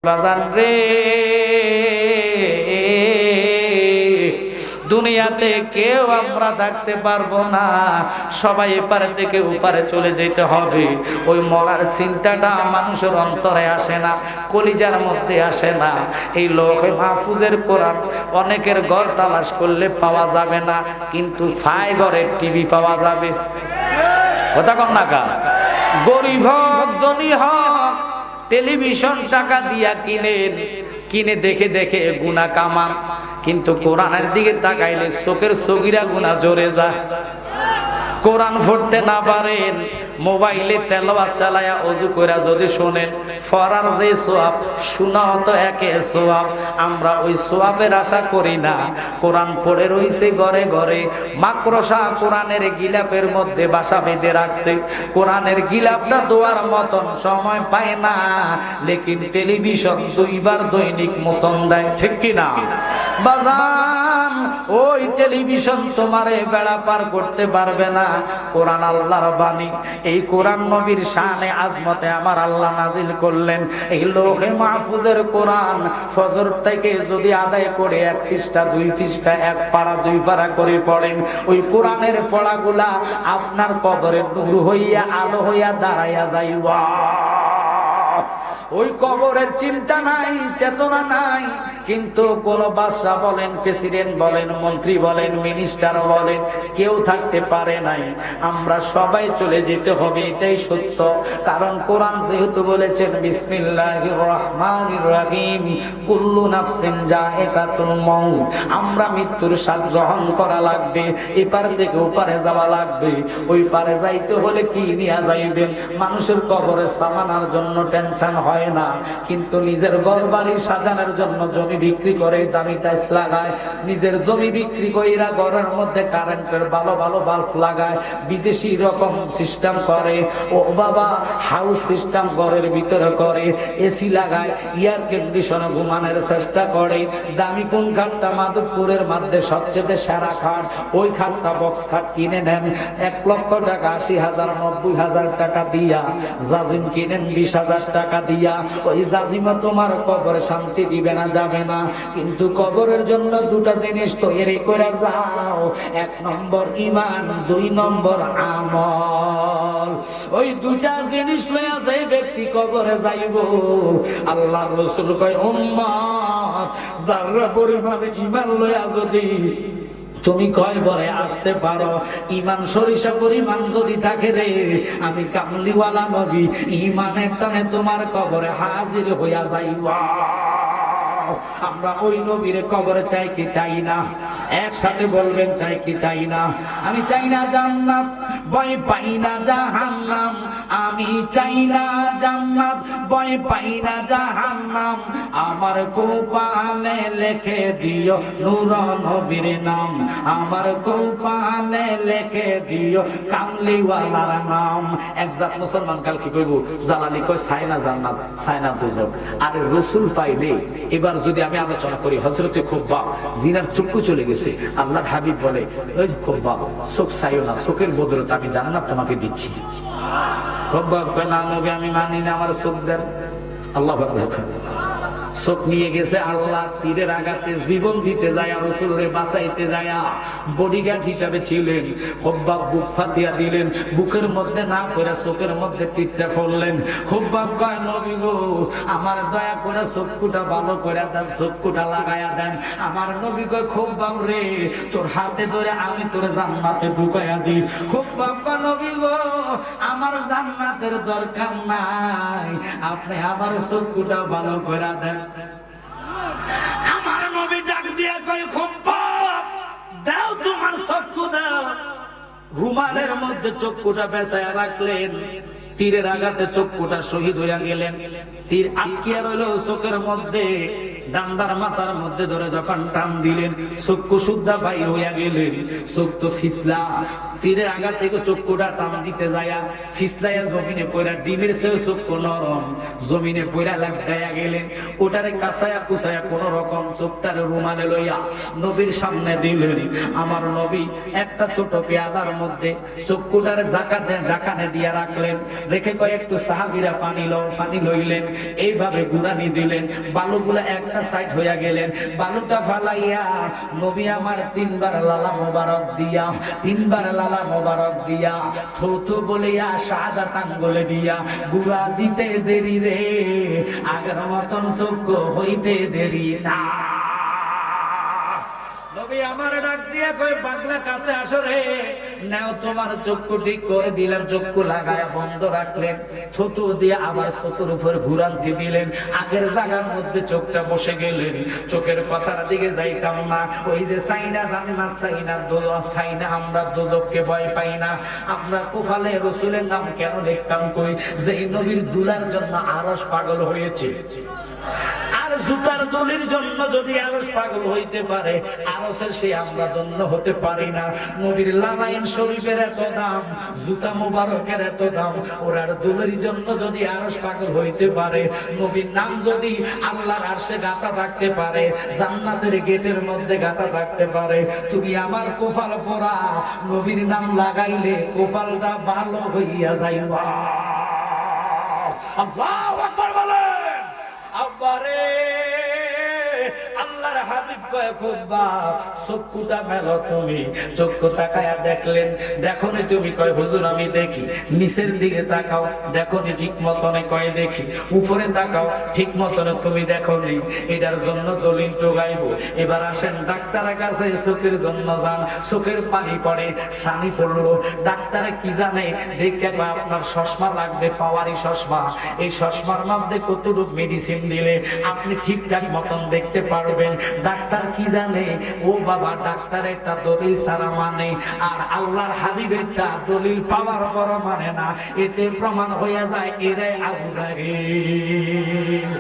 বাজান রে, দুনিয়াতে কেউ আমরা থাকতে পারবো না, সবাই এপারে থেকে ওপারে চলে যেতে হবে। ওই মরার চিন্তাটা মানুষের অন্তরে আসে না, কলিজার মধ্যে আসে না। এই লৌহে মাহফুজের কোরআন অনেকের ঘর তালাশ করলে পাওয়া যাবে না, কিন্তু ফাই ঘরের টিভি পাওয়া যাবে। কথা কন না কা? গরিব হোক ধনী হোক, টেলিভিশন টাকা দিয়া কিনে দেখে দেখে গুনাহ কামান, কিন্তু কোরআনের দিকে তাকাইলে চোখের সগিরা গুনাহ জোরে যায়। কোরআন পড়তে না পারেন, মোবাইলে তেলাওয়াত চালায়া ওযু কইরা যদি শুনেন, ফরার যে সওয়াব শোনাও তো একে সওয়াব। আমরা ওই সওয়াবের আশা করি না। কোরআন পড়ে রইছে ঘরে ঘরে, মাকড়সা কোরআনের গিলাফের মধ্যে বাসা বেঁধে রাখছে। কোরআনের গিলাফটা দোয়ার মতন সময় পায় না, লেকিন টেলিভিশন দুইবার দৈনিক মোচন দেয়, ঠিক কি না বাজান? ওই টেলিভিশন তোমারে বেড়া পার করতে পারবে না। কোরআন আল্লাহর বাণী, এই কোরআন নবীর শানে আজমতে আমার আল্লাহ নাজিল করলেন। এই লৌহে মাহফুজের কোরআন ফজর থেকে যদি আদায় করে 1 পৃষ্ঠা 2 পৃষ্ঠা 1 পারা 2 পারা করে পড়েন, ওই কোরআনের পড়াগুলা আপনার কবরে নূর হইয়া আলো হইয়া দাঁড়াইয়া যাইবা। ওই কবরের চিন্তা নাই, চেতনা নাই, কিন্তু কোন বাদশা বলেন, প্রেসিডেন্ট বলেন, মন্ত্রী বলেন, মিনিস্টার বলেন, কেউ থাকতে পারে নাই। আমরা সবাই চলে যেতে হবে, এটাই সত্য। কারণ কোরআন যেহেতু বলেছেন বিসমিল্লাহির রহমানির রহিম, কুল্লু নাফসিন যায়িকাতুল মাউত, আমরা মৃত্যুর স্বাদ গ্রহণ করা লাগবে, এপার থেকে ওপারে যাওয়া লাগবে। ওই পারে যাইতে হলে কি নিয়ে যাইবেন? মানুষের কবরে সামানার জন্য টেনশন হয় না, কিন্তু নিজের ঘর বাড়ি সাজানোর জন্য জমি বিক্রি করে দামি টাইলস লাগায়, নিজের জমি বিক্রি কইরা ঘরের মধ্যে কারেন্টের ভালো ভালো বাল্ব লাগায়, বিদেশি রকম সিস্টেম করে। ও বাবা, হাউস সিস্টেম ঘরের ভিতরে করে, এসি লাগায়, এয়ার কন্ডিশনে ঘুমানোর চেষ্টা করে। দামি কোন খাটটা? মাধবপুরের মধ্যে সবচেয়ে সেরা খাট, ওই খাটটা বক্স খাট কিনে নেন 1 লক্ষ টাকা, 80,000 90,000 টাকা দিয়া। জাজিম কিনেন 20,000 টাকা দিয়া। ওই জাজিমা তোমার কবরে শান্তি দিবে না, যাবে না, কিন্তু কবরের জন্য দুটা জিনিস তৈরি করে যাও। 1 নম্বর ঈমান, 2 নম্বর আমল। ওই দুটা জিনিস লইয়া যে ব্যক্তি কবরে যাইব, আল্লাহর রাসূল কয় উম্মত যারা পরিমাণ ঈমান লইয়া যদি তুমি কয়বরে আসতে পারো, ঈমান সরিষা পরিমাণ যদি থাকে রে, আমি কামলিওয়ালা নবী ঈমানের টানে তোমার কবরে হাজির হইয়া যাইবা। আমরা ওই নবীর কবরে চাই কি চাই না? একসাথে বলবেন, চাই কি চাই না? আমি চাই না জান্নাত, ভয় পাই না জাহান্নাম। আমি চাই না জান্নাত, ভয় পাই না জাহান্নাম। আমার কপালে লিখে দিও নূর নবীর নাম, আমার কপালে লিখে দিও কামলিওয়ালার নাম। একজাত মুসলমান কাল কি কইব? জালালি কয় চাই না জান্নাত, চাই না দুজক। আরে রাসূল পাইলে এবার যদি আমি আলোচনা করি, হযরতে খুব্বাব জিনার চক্ষু চলে গেছে, আল্লাহর হাবিব বলে, ওই খুব্বাব চোখ চাইও না, চোখের বদলে আমি জান্নাত তোমাকে দিচ্ছি। খুব্বাব কয় না নবী, আমি মানি না, আমার চোখ দেন। আল্লাহু আকবার। চোখ নিয়ে গেছে আল্লাহ, তীরের আঘাতে জীবন দিতে যায়, রাসূলকে বাঁচাইতে যায়, বডিগার্ড হিসাবে ছিলেন। খুব্বাব বুক ফাতিয়া দিলেন, বুকের মধ্যে না করে চোখের মধ্যে তীরটা ফেললেন। খুব্বাব কয় নবী গো, আমার দয়া করে চক্ষুটা ভালো করে দেন, চক্ষুটা লাগায়া দেন। আমার নবী কয় খুব্বাব রে, তোর হাতে ধরে আমি তোর জান্নাতে ঢুকাইয়া দিই। খুব্বাব কয় নবী গো, আমার জান্নাতের দরকার নাই, আপনি আমার চক্ষুটা ভালো করে দেন। আমার নবী ডাক দিয়া কয় খুব্বাব দাও তোমার চক্ষু দাও। রুমালের মধ্যে চক্ষুটা পেঁচায়া রাখলেন, তীরের আঘাতে চক্ষুটা শহীদ হইয়া গেলেন। তীর আটকিয়া রইল চোখের মধ্যে, ডান্ডার মাথার মধ্যে ধরে যখন টান দিলেন, চক্ষু শুদ্ধা বাইর হইয়া গেলেন। চোখ তো ফিসলা, তীরের আঘাত থেকে চক্ষুটা টান দিতে যায়া ফিসলাইয়া জমিনে পড়া, ডিমের চেয়ে চক্ষু নরম, জমিনে পড়া লাগাইয়া গেলেন। ওটারে কাঁচায়া কুচায়া কোন রকম চোখটারে রুমালে লইয়া নবীর সামনে দিলেন। আমার নবী একটা ছোট পেয়ালার মধ্যে চক্ষুটারে জাকানে দিয়া রাখলেন, রেখে কয়েকটু সাহাবীরা পানি লইলেন, এইভাবে গুড়ানি দিলেন। বালুগুলা একটা সাইড হইয়া গেলেন, বালুটা ফালাইয়া নবী আমার তিনবার লালা মোবারক দিয়া থুথু বলিয়া শাহাদাত আঙ্গুলে দিয়া গুড়া দিতে দেরি রে, আগের মতন চক্ষু হইতে দেরি না। নবী আমার ডাক দিয়া কয়, পাগলা কাছে আসো রে, নাও তোমার চক্ষু ঠিক করে দিলাম। চক্ষু লাগায়া বন্ধ রাখলেন, থুতু দিয়ে আবার চোখের উপর ঘুরান্তি দিলেন, আগের জায়গার মধ্যে চোখটা বসে গেলেন। চোখের কথার দিকে যাইতাম না। ওই যে চাইনা জান্নাত, চাইনা দোজখ, চাইনা আমরা দোজখকে ভয় পাই না। আপনার কুফালে রসুলের নাম কেন লিখতাম কই, যে নবীর দুলার জন্য আরশ পাগল হয়েছে। আর জুতার দলির জন্য যদি আরশ পাগল হইতে পারে, আরশের সে আমরা ধন্য হতে পারি না। নবীর লামাইন শরীফের এত দাম, জুতা মুবারকের এত দাম, ওরার দলির জন্য যদি আরশ পাগল হইতে পারে, নবীর নাম যদি আল্লাহর আরশে গাঁথা থাকতে পারে, জান্নাতের গেটের মধ্যে গাঁথা থাকতে পারে, তুমি আমার কোফাল পরা নবীর নাম লাগাইলে কোফালটা ভালো হইয়া যাইবা। আল্লাহু আকবার বলেন। আব্বারে আল্লাহর হাবিব কয়, খুব্বা চক্ষুটা মেলো তুমি। চক্ষু তাকায়া দেখলেন, দেখোনি তুমি? কয় হুজুর আমি দেখি। নিচের দিকে তাকাও, দেখোনি ঠিক মতনে? কয় দেখি। উপরে তাকাও, ঠিক মতনে তুমি দেখোনি। এটার জন্য দলিল টোগাইবো। এবার আসেন ডাক্তারের কাছে, চোখের জন্য যান। চোখের পানি পড়ে, ছানি পড়লো, ডাক্তারে কি জানে দেখে আপনার চশমা লাগবে, পাওয়ারি চশমা। এই চশমার মধ্যে কতটুকু মেডিসিন দিলে আপনি ঠিকঠাক মতন দেখতে পারবেন। ডাক্তার কি জানে? ও বাবা, ডাক্তার একটা দলিল ছাড়া মানে, আর আল্লাহর হাবিবেরটা দলিল পাওয়ার পর মানে না। এতে প্রমাণ হইয়া যায় এরাই আবু জাহেল।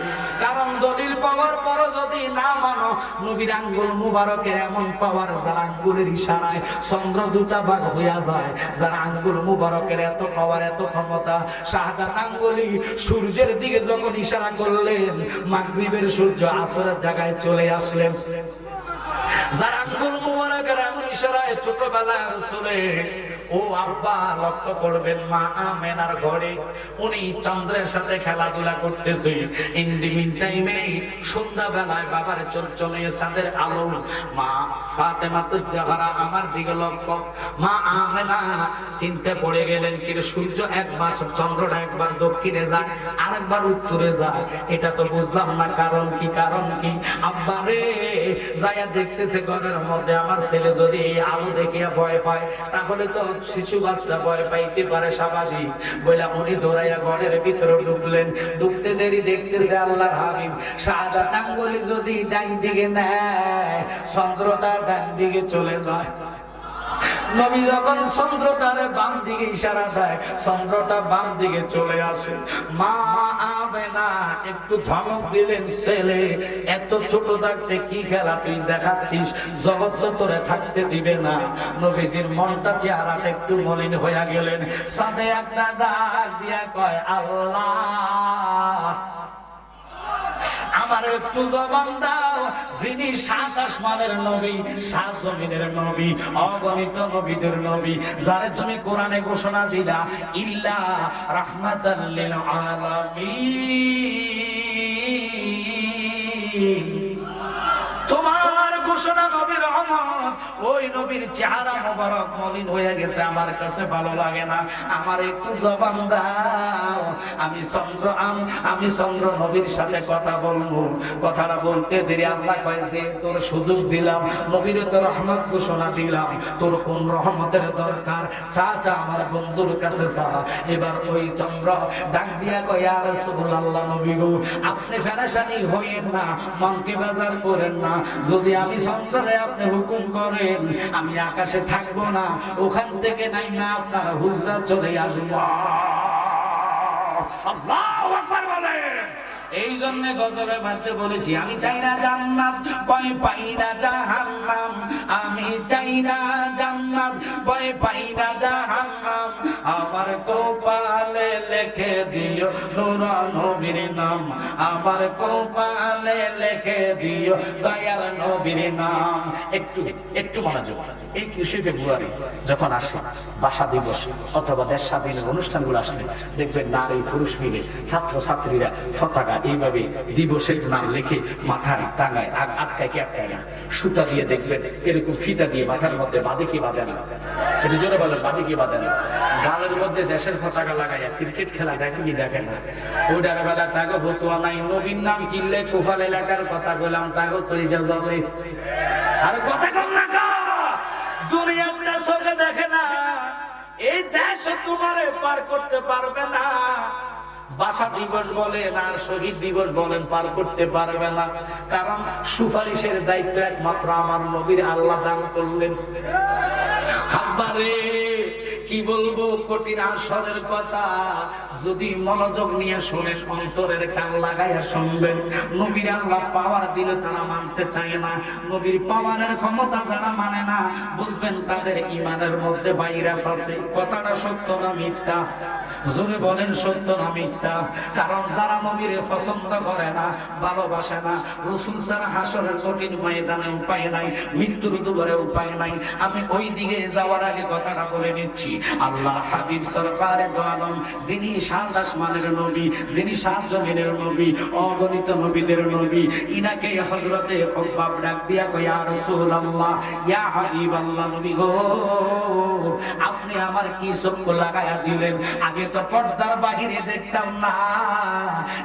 কারণ দলিল পাওয়ার পর যদি না মানো, নবীর আঙ্গুল মুবারকের এমন পাওয়ার, যার আঙ্গুলের ইশারায় চন্দ্র দুটা ভাগ হইয়া যায়, যার আঙ্গুল মুবারকের এত পাওয়ার, এত ক্ষমতা। শাহাদাত আঙ্গুলি সূর্যের দিকে যখন ইশারা করলেন, মাগরিবের সূর্য আসরের জায়গায় চলে আসলেন। যার আঙ্গুল মুবারকের এমন ইশারায় ছোটবেলায় রাসূলে, ও আব্বা লক্ষ্য করবেন, মা আমেনার ঘরে উনি চন্দ্রের সাথে খেলাধুলা করতেছে। ইন্ডিমিন টাইমে সন্ধ্যাবেলায় বাবার চঞ্চলে চাঁদের আলো, মা ফাতেমাতুজ জাহরা আমার দিকে লক্ষ্য। মা আমেনা চিন্তা পড়ে গেলেন, কি সূর্য একবার, চন্দ্রটা একবার দক্ষিণে যায়, আরেকবার উত্তরে যায়, এটা তো বুঝলাম না, কারণ কি? কারণ কি? আব্বা রে যায়া দেখতেছে ঘরের মধ্যে, আমার ছেলে যদি এই আলো দেখিয়া ভয় পায়, তাহলে তো শিশু বাচ্চা ভয় পাইতে পারে, স্বাভাবিক। বইলা উনি দৌড়াইয়া ঘরের ভিতরে ঢুকলেন। ঢুকতে দেরি দেখতেছে আল্লাহর হাবিব শাহাদাত আঙ্গুলি যদি ডান দিকে নেয়, চন্দ্রটা ডান দিকে চলে যায়। নবী যখন চন্দ্রটার বাম দিকে ইশারা দেয়, চন্দ্রটা বাম দিকে চলে আসে। মা আমেনা একটু ধমক দিলেন, ছেলে এত ছোট থাকতে কি খেলা তুই দেখাচ্ছিস, জগৎ তো তোরে থাকতে দিবে না। নবীজির মনটা, চেহারাটা একটু মলিন হইয়া গেলেন। সাথে একটা ডাক দিয়া কয়, আল্লাহ আমার একটু জবান দাও, যিনি ৭ আসমানের নবী, ৭ জমিনের নবী, অগণিত নবীদের নবী, যারে তুমি কোরআনে ঘোষণা দিলা ইল্লা রাহমাতাল লিল আলামিন। তোমার ঘোষণা নবীর রহমত, ওই নবীর চেহারা মোবারক মলিন হয়ে গেছে, আমার কাছে ভালো লাগে না, আমার একটু জবান দাও, আমি চন্দ্র নবীর সাথে কথা বলবো। কথাটা বলতে দেরি আল্লাহ কয় যে তোর সুযোগ দিলাম, নবীর তো রহমত ঘোষণা দিলাম, তোর কোন রহমতের দরকার, চা চা আমার বন্ধুর কাছে চা। এবার ওই চন্দ্র ডাক দিয়া কয়, ইয়া রাসূলুল্লাহ, নবী গো আপনি পেরেশানি হইেন না, মনকে বাজার করেন না, যদি আমি চন্দ্রে আপনি হুকুম করেন, আমি আকাশে থাকবো না, ওখান থেকে নাই না আপনার হুজরা চলে আসবো। আল্লাহু আকবার বলেন। এই জন্য গজলের মধ্যে বলেছি, আমি চাই না জান্নাত, ভয় পাই না জাহান্নাম। আমি চাই না জান্নাত, ভয় পাই না জাহান্নাম। আমার কপালে লিখে দিও নূর নবীর নাম। আমার কপালে লিখে দিও দয়াল নবীর নাম। একটু একটু মনোযোগ। এই 21 ফেব্রুয়ারি যখন আসে ভাষা দিবস অথবা দেশ স্বাধীনের অনুষ্ঠানগুলো আসলে দেখবেন নারী পুরুষ মিলে ছাত্র ছাত্রীরা পতাকা এইভাবে দিবসের নাম লিখে মাথায় টাঙায়, আটকায় কি আটকায় না, সুতা দিয়ে দেখবেন এরকম ফিতা দিয়ে মাথার মধ্যে বাঁধে কি বাঁধে না, এটা জোরে বলেন বাঁধে কি বাঁধে না। গালের মধ্যে দেশের পতাকা লাগাইয়া ক্রিকেট খেলা দেখে কি দেখে না, ওইটার বেলা তাকে ভতুয়া নাই। নবীর নাম কিনলে কুফাল এলাকার কথা বললাম তাকে পরিচয় যাবে। আর কথা কম না দুনিয়াটা চোখে দেখে না, এই দেশ তোমারে পার করতে পারবে না। ভাষা দিবস বলেন আর শহীদ দিবস বলেন পার করতে পারবে না, কারণ সুপারিশের দায়িত্ব একমাত্র আমার নবীর আল্লাহ দান করলেন। আব্বারে কি বলবো কঠিন আসরের কথা, যদি মনোযোগ নিয়ে শুনেন, অন্তরের কান লাগাইয়া শুনবেন। নবীর আল্লাহ পাওয়ার দিলে তারা মানতে চায় না, নবীর পাওয়ারের ক্ষমতা যারা মানে না, বুঝবেন তাদের ঈমানের মধ্যে ভাইরাস আছে। কথাটা সত্য না মিথ্যা? জোরে বলেন সত্য না মিথ্যা? কারণ যারা নবীর পছন্দ করে না, ভালোবাসে না, রাসূল ছাড়া হাসরের কঠিন ময়দানে উপায় নাই, মৃত্যুর দুয়ারে উপায় নাই। আমি ওই দিকে যাওয়ার আগে কথাটা বলে নিচ্ছি, আল্লাহ হাবিব সরকারে দো আলম, যিনি সাত আসমানের নবী, যিনি সাত জমিনের নবী, অগণিত নবীদের নবী, ইনাকে হযরতে খুব্বাব ডাক দিয়া কয়, ইয়া রাসূলুল্লাহ, ইয়া হাবিবাল্লাহ, নবী গো আপনি আমার কি চক্ষু লাগায়া দিলেন? আগে তো পর্দার বাহিরে দেখতাম না,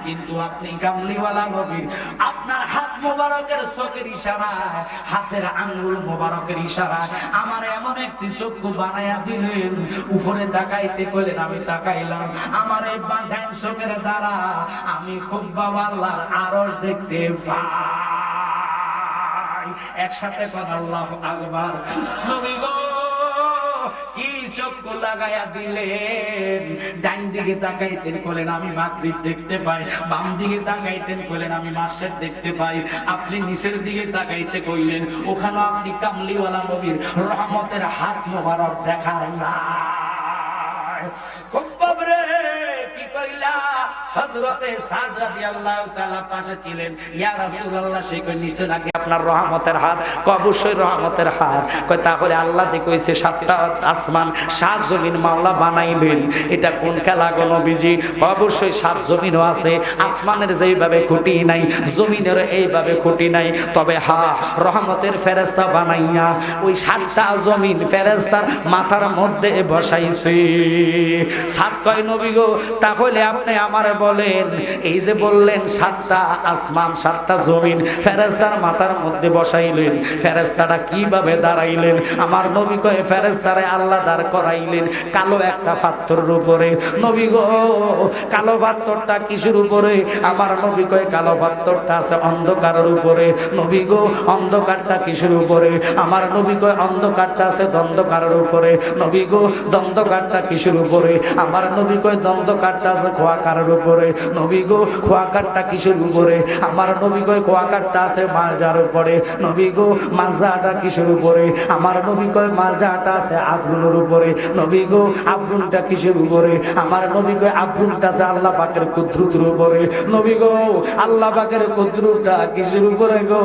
কিন্তু আপনি কামলিওয়ালা নবী, আপনার হাত মোবারকের চোখের ইশারায়, হাতের আঙ্গুল মোবারকের ইশারায় আমার এমন একটি চক্ষু বানায়া দিলেন, উপরে তাকাইতে কইলেন, আমি তাকাইলাম, আমার এই বাঁধান চোখের দ্বারা আমি খুব বাবা আল্লাহর আরশ দেখতে পাই। একসাথে কথা আল্লাহু আকবার। নবী গো কি চক্ষু লাগায়া দিলেন, ডান দিকে তাকাইতেন কইলেন আমি মাগরিব দেখতে পাই, বাম দিকে তাকাইতেন কইলেন আমি মাসের দেখতে পাই, আপনি নিচের দিকে তাকাইতে কইলেন ওখানে আপনি কামলিওয়ালা নবীর রহমতের হাত মোবারক দেখা যায়। খুব বাবরে কি কইলা? হযরতে সাদ রাদিয়াল্লাহু তাআলা পাশে ছিলেন। ইয়া রাসূলুল্লাহ, সে কই নিচে নাকি আপনার রহমতের হাত? অবশ্যই রহমতের হাত। কই তাহলে আল্লাহ দি কইছে সাতটা আসমান সাত জমিন মাওলা বানাইবেন, এটা কোন খেলা গো নবীজি? অবশ্যই সাত জমিনও আছে, আসমানের যেইভাবে খুঁটি নাই জমিনের এইভাবে খুঁটি নাই, তবে হ্যাঁ রহমতের ফেরেশতা বানাইয়া ওই সাতটা জমিন ফেরেশতার মাথার মধ্যে বসাইছে। সাত কয় নবী গো তাহলে আপনি আমারে বলেন, এই যে বললেন সাতটা আসমান সাতটা জমিন ফেরেশতার মাথার মধ্যে বসাইলেন, ফেরেশতাটা কিভাবে দাঁড়াইলেন? আমার নবী কয় ফেরেশতারে আল্লাহ দাঁড় করাইলেন কালো একটা পাথরের উপরে। নবী গো কালো পাথরটা কিসের উপরে? আমার নবী কয় কালো পাথরটা আছে অন্ধকারের উপরে। নবী গো অন্ধকারটা কিসের উপরে? আমার নবী কয় অন্ধকারটা আছে দ্বন্দ্বকারের উপরে। নবী গো দ্বন্দ্বকারটা কিসের উপরে? আমার নবী কয় দ্বন্দ্বকারটা আছে খোয়াকারের উপরে। নবী গো খোয়াকারটা কিসের উপরে? আমার নবী কয় খোয়াকারটা আছে মাজার উপরে। নবী গো মাজাটা কিসের উপরে? আমার নবী কয় মাজাটা আছে আব্রুনের উপরে। নবী গো আব্রুনটা কিসের উপরে? আমার নবী কয় আব্রুনটা আছে আল্লাহ পাকের কুদরতের উপরে। নবী গো আল্লাহ পাকের কুদরতটা কিসের উপরে গো?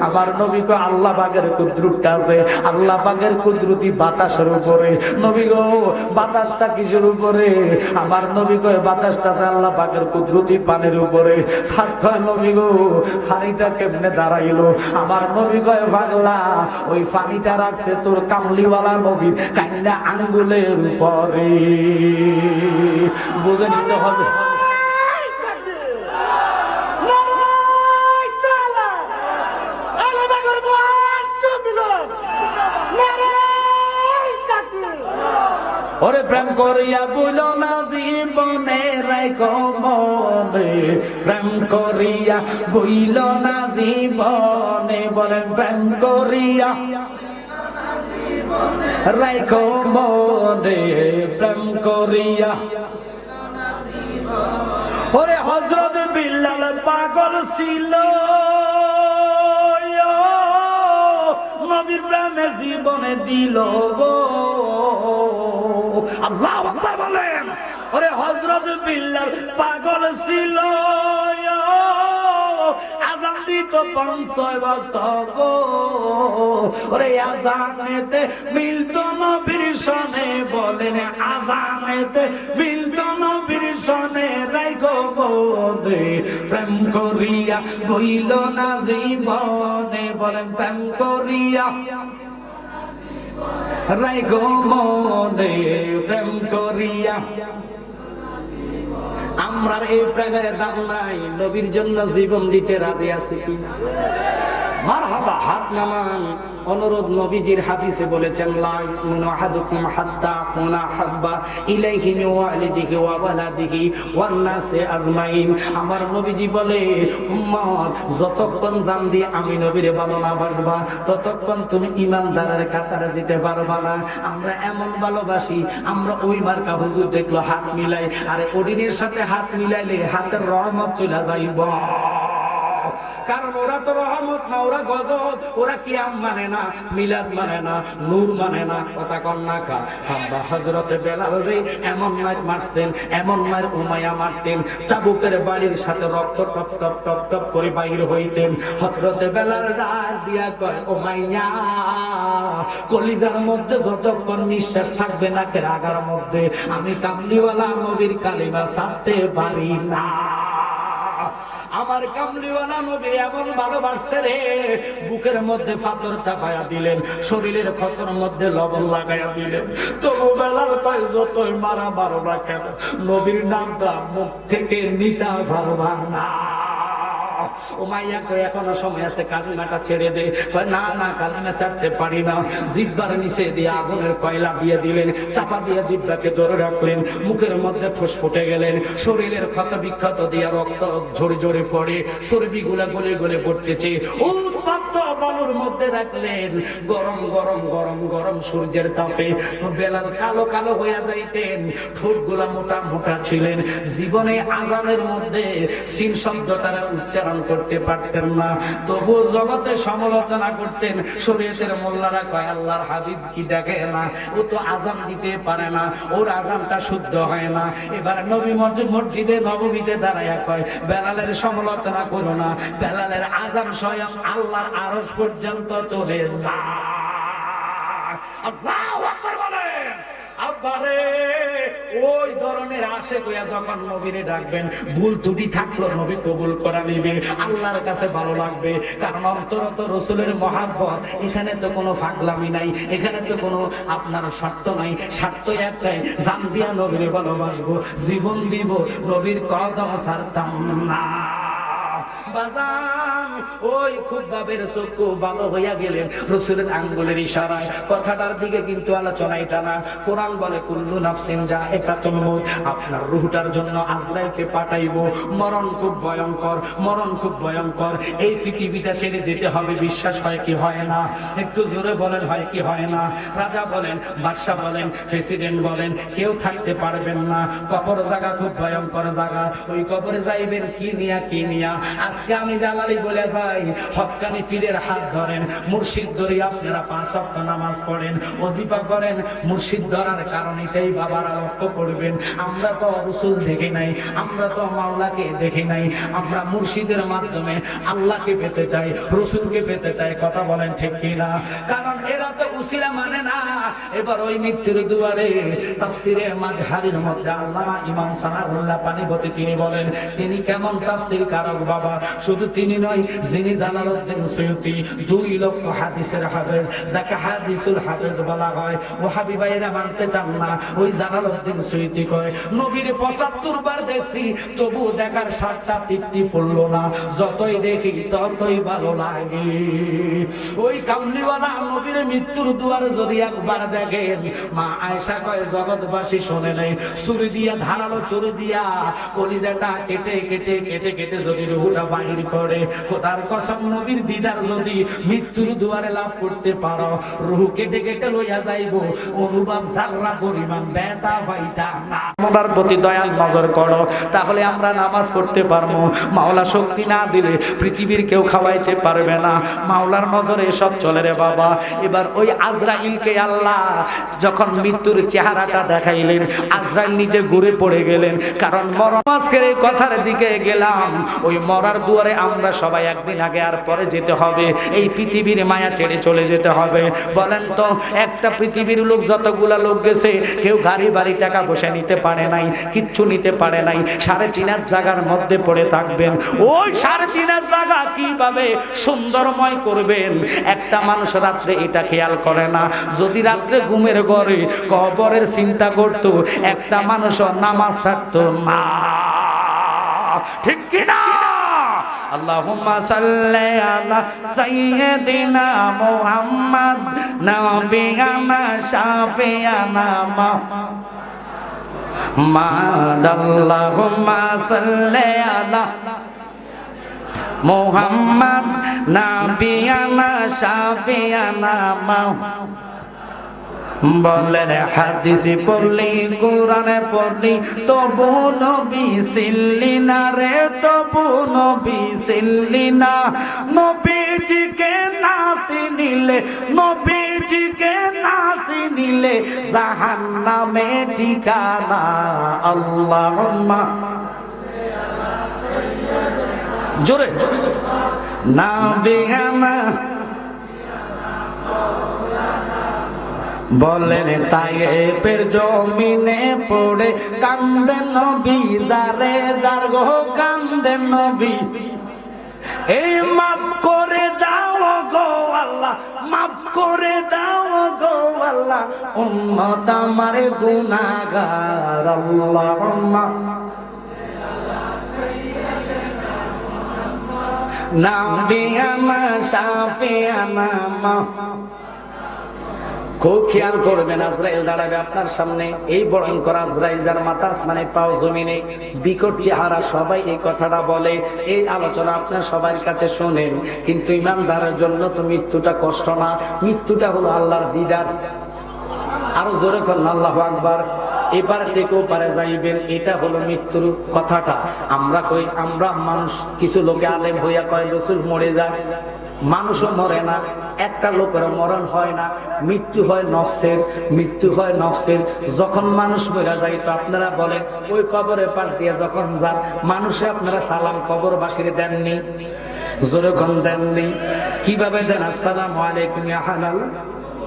আমার নবী কয় আল্লাহ পাকের কুদরতটা আছে আল্লাহ পাকের কুদরতি বাতাসের উপরে। নবী গো বাতাসটা কিসের উপরে? আমার নবী কয় বাতাসটা আছে আল্লাহ পাকের কুদরতি পানির উপরে। সাথে নবী গো পানিটা কেমনে দাঁড়াইলো? আমার নবী কয় পাগলা ওই পানিটা রাখছে তোর কামলিওয়ালা নবীর কাইন্দা আঙ্গুলের উপরে। বুঝে নিতে হবে। ওরে প্রেম করিয়া বুঝল না জীবনে রাইখো মনে, প্রেম করিয়া বুঝল না জীবনে, বলেন প্রেম করিয়া রাইখো মনে, প্রেম করিয়া ওরে হযরত বিল্লাল পাগল ছিল নবীর প্রেমে জীবনে দিল গো। আল্লাহু আকবার বলেন। ওরে হযরত বিল্লাল পাগল ছিল আযান দিত ৫ ওয়াক্ত গো। ওরে আযানেতে মিলত নবীর সনে বলেন আযানেতে মিলত নবীর সনে রাইগো বলে প্রেম করিয়া হইল না জীবনে বলেন প্রেম করিয়া রাইগো মনে প্রেম করিয়া। আমরা এই প্রেমের দাম নাই, নবীর জন্য জীবন দিতে রাজি আছি কি? মারহাবা, হাত নামান। অনুরোধ, নবীজির হাদিসে বলেছেন লা ইউমিনু আহাদুকুম হাত্তা আকুনা হাব্বা ইলাইহি মিন ওয়ালিদিহি ওয়া ওয়ালাদিহি ওয়ান নাসি আজমাইন। আমার নবীজি বলে উম্মত যতক্ষণ জান দিয়ে আমি নবীরে ভালো না বাসবা ততক্ষণ তুমি ঈমানদারের কাতারে যেতে পারবা না। আমরা এমন ভালোবাসি, আমরা ওই মার্কা হুজুর দেখলো হাত মিলাই, আর ওদিনের সাথে হাত মিলাইলে হাতের রহমত চলে যাইব। কারণ ওরা তো রহমত না, ওরা গজব, ওরা কিয়াম মানে না, মিলাদ মানে না, নূর মানে না। কথা কন না কা আব্বা হযরতে বেলাল রে এমন মার মারছেন, এমন মার উমাইয়া মারতেন, চাবুকের বাড়ির সাথে রক্ত টপ টপ টপ টপ করে বাইর হইতেন। হযরতে বেলাল ডাক দিয়া কয় উমাইয়া কলিজার মধ্যে যতক্ষণ নিঃশ্বাস থাকবে নাকের আগার মধ্যে আমি কামলিওয়ালা নবীর কালিমা ছাড়তে পারি না। আমার কামলিওয়ালা নবী এমন ভালোবাসছে রে, বুকের মধ্যে পাথর চাপায়া দিলেন, শরীরের ক্ষতর মধ্যে লবণ লাগাইয়া দিলেন। তবু বেলাল কয় যতই মারা মারো না কেন নবীর নামটা মুখ থেকে নিতে পারবা না। উমাইয়া কয় এখনো সময় আছে, কালিমাটা ছেড়ে দে। কয় না না, কালিমা ছাড়তে পারি না। জিহ্বার নিচে দিয়ে আগুনের কয়লা দিয়ে দিলেন, চাপা দিয়ে জিহ্বাকে ধরে রাখলেন, মুখের মধ্যে ফুসফুটে গেলেন, শরীরের ক্ষত বিক্ষত দিয়ে রক্ত ঝরে ঝরে পড়ে, চর্বিগুলা গলে গলে পড়তেছে। উত্তপ্ত বালুর মধ্যে রাখলেন, গরম গরম গরম গরম সূর্যের তাপে বেলাল কালো কালো হয়ে যাইতেন, ঠোঁটগুলা মোটা মোটা ছিলেন। জীবনে আযানের মধ্যে সিন শব্দটারা উচ্চারণ করতে পারতেন না, তবুও জগতে সমালোচনা করতেন। শরীয়তের মোল্লারা কয় আল্লাহর হাবিব কি দেখে না, ও তো আযান দিতে পারে না, ওর আযানটা শুদ্ধ হয় না। এবার নবী মসজিদে নববীতে দাঁড়ায়া কয় বেলালের সমালোচনা করো না, বেলালের আযান স্বয়ং আল্লাহর আরশ পর্যন্ত চলে যায়। আল্লাহু আকবার বলেন। আব্বারে ওই ধরনের আশে কইয়া যখন নবীরে ডাকবেন, ভুল ত্রুটি থাকলো নবী কবুল করা নিবে, আল্লাহর কাছে ভালো লাগবে। কারণ অন্তরত রাসূলের মহব্বত, এখানে তো কোনো ফাগলামি নাই, এখানে তো কোনো আপনার স্বার্থ নাই। স্বার্থ একটাই, জান দিয়া নবীরে ভালোবাসবো, জীবন দিব, নবীর কদম ছাড়তাম না। বাজান ওই খুব বাবের চক্ষু ভালো হইয়া গেলেন রাসূলের আঙ্গুলের ইশারায়। কথাটার দিকে কিন্তু আলোচনা এটা না। কোরআন বলে কুল্লু নাফসিন যায়কাতুল মউত, আপনার রূহটার জন্য আজরাইলকে পাঠাইবো। মরণ খুব ভয়ঙ্কর, মরণ খুব ভয়ঙ্কর। এই পৃথিবীটা ছেড়ে যেতে হবে, বিশ্বাস হয় কি হয় না? একটু জোরে বলেন, হয় কি হয় না? রাজা বলেন, বাদশা বলেন, প্রেসিডেন্ট বলেন, কেউ থাকতে পারবেন না। কবর জায়গা খুব ভয়ঙ্কর জায়গা। ওই কবরে যাইবেন কি নিয়া কি নিয়া। আজকে আমি জালালি বলে যাই, হক্কানি পীরের হাত ধরেন, মুর্শিদ ধরে আপনারা 5 ওয়াক্ত নামাজ পড়েন, ওজিফা করেন। মুর্শিদ ধরার কারণ এটাই বাবারা লক্ষ্য করবেন। আমরা তো রাসূল দেখি নাই, আমরা তো মাওলাকে দেখি নাই, আমরা মুর্শিদের মাধ্যমে আল্লাহকে পেতে চাই, রাসূলকে পেতে চাই। কথা বলেন ঠিক কিনা? কারণ এরা তো উসিলা মানে না। এবার ওই মৃত্যুর দুয়ারে তাফসিরে মাজহারির মধ্যে আল্লামা ইমাম সানাউল্লাহ পানিপতি তিনি বলেন, তিনি কেমন তাফসির কারক বাবা। শুধু তিনি নয়, যিনি জালালউদ্দিন সুয়ুতি 2 লক্ষ হাদিসের হাফেজ, যাকে হাদিসুল হাফেজ বলা হয়। ওহাবী ভাইরা মানতে চান না, ওই জালালউদ্দিন সুয়ুতি কয় নবীর 75 বার দেখছি, তবু দেখার স্বাদটা তৃপ্তি পড়ল না, যতই দেখি ততই ভালো লাগে। ওই কামলিওয়ালা নবীর মৃত্যুর দুয়ারে যদি একবার দেখেন, মা আয়েশা কয় জগৎবাসী শুনে নেই, ছুরি দিয়া, ধারালো ছুরি দিয়া কলিজাটা কেটে কেটে কেটে কেটে যদি রুহটা বাহির করে। খোদার কসম, নবীর দিদার যদি মৃত্যুর দুয়ারে লাভ করতে পারো, রূহ কেটে কেটে লইয়া যাইব, অনুভব জাররা পরিমাণ ব্যথা হইতা না। আমরার প্রতি দয়াল নজর করো, তাহলে আমরা নামাজ পড়তে পারবো। মাওলা শক্তি না দিলে পৃথিবীর কেউ খাওয়াইতে পারবে না। মাওলার নজরে এসব চলে রে বাবা। এবার ওই আজরাইলকে আল্লাহ যখন মৃত্যুর চেহারাটা দেখাইলেন, আজরাইল নিজে ঘুরে পড়ে গেলেন, কারণ আজকের এই কথার দিকে গেলাম, ওই মরার দুয়ারে আমরা সবাই একদিন আগে আর পরে যেতে হবে। এই পৃথিবীর মায়া ছেড়ে চলে যেতে হবে। বলেন তো, একটা পৃথিবীর লোক যতগুলা লোক গেছে, কেউ গাড়ি বাড়ি টাকা পয়সা নিতে পারে নাই, কিচ্ছু নিতে পারে নাই। 3.5 জায়গার মধ্যে পড়ে থাকবেন। ওই 3.5 জায়গা কিভাবে সুন্দরময় করবেন, একটা মানুষ রাত্রে এটা খেয়াল করে না। যদি রাত্রে ঘুমের ঘরে কবরের চিন্তা করতো, একটা মানুষ নামাজ ছাড়তো না। ঠিক কিনা? আল্লাহুম্মা সাল্লি আলা সাইয়্যিদিনা মুহাম্মদ নাবিয়ানা শাফিয়ানা মুহাম্মদ। আল্লাহুম্মা সাল্লি আলা মুহাম্মদ নাবিয়ানা শাফিয়ানা মুহাম্মদ। বলেন হাদিসে পড়লি, কোরআনে পড়লি, তবু নবী ছিলি না রে, তবু নবী ছিলি না। নবীজিকে না চিনিলে, নবীজিকে না চিনিলে জাহান্নামে ঠিকানা। আল্লাহুম্মা জোরে নাবিয়ানা। বলেন তায়েফের জমিনে পড়ে কান্দে নবী, যারে যার গো কান্দে নবী। এই মাফ করে দাও গো আল্লাহ, মাফ করে দাও গো আল্লাহ, উম্মত আমার গুনাহগার। আল্লাহুম্মা নাবিয়ানা শাফিয়ানা মুহাম্মদ। খুব খেয়াল করবেন, আজরাইল দাঁড়াবে আপনার সামনে। এই ভয়ঙ্কর আজরাইল, যার মাথা আসমানে পাও জমিনে, বিকট চেহারা। সবাই এই কথাটা বলে, এই আলোচনা আপনার সবার কাছে শোনেন, কিন্তু ইমানদারের জন্য তো মৃত্যুটা কষ্ট না, মৃত্যুটা হলো আল্লাহর দিদার। আরো জোরে করুন আল্লাহু আকবার। এবার থেকেও পারে যাইবেন, এটা হলো মৃত্যুর কথাটা। আমরা কই, আমরা মানুষ, কিছু লোকে আলেম হইয়া কয় রাসূল মরে যায়, মানুষও মরে না। একটা লোকের মরণ হয় না, মৃত্যু হয় নফসের, মৃত্যু হয় নফসের। যখন মানুষ মরে যায়, তো আপনারা বলেন, ওই কবরের পাশ দিয়ে যখন যান, মানুষে আপনারা সালাম কবরবাসীর দেননি? জোরে কোন দেননি? কিভাবে দেন? আসসালামু আলাইকুম ইয়া হালাল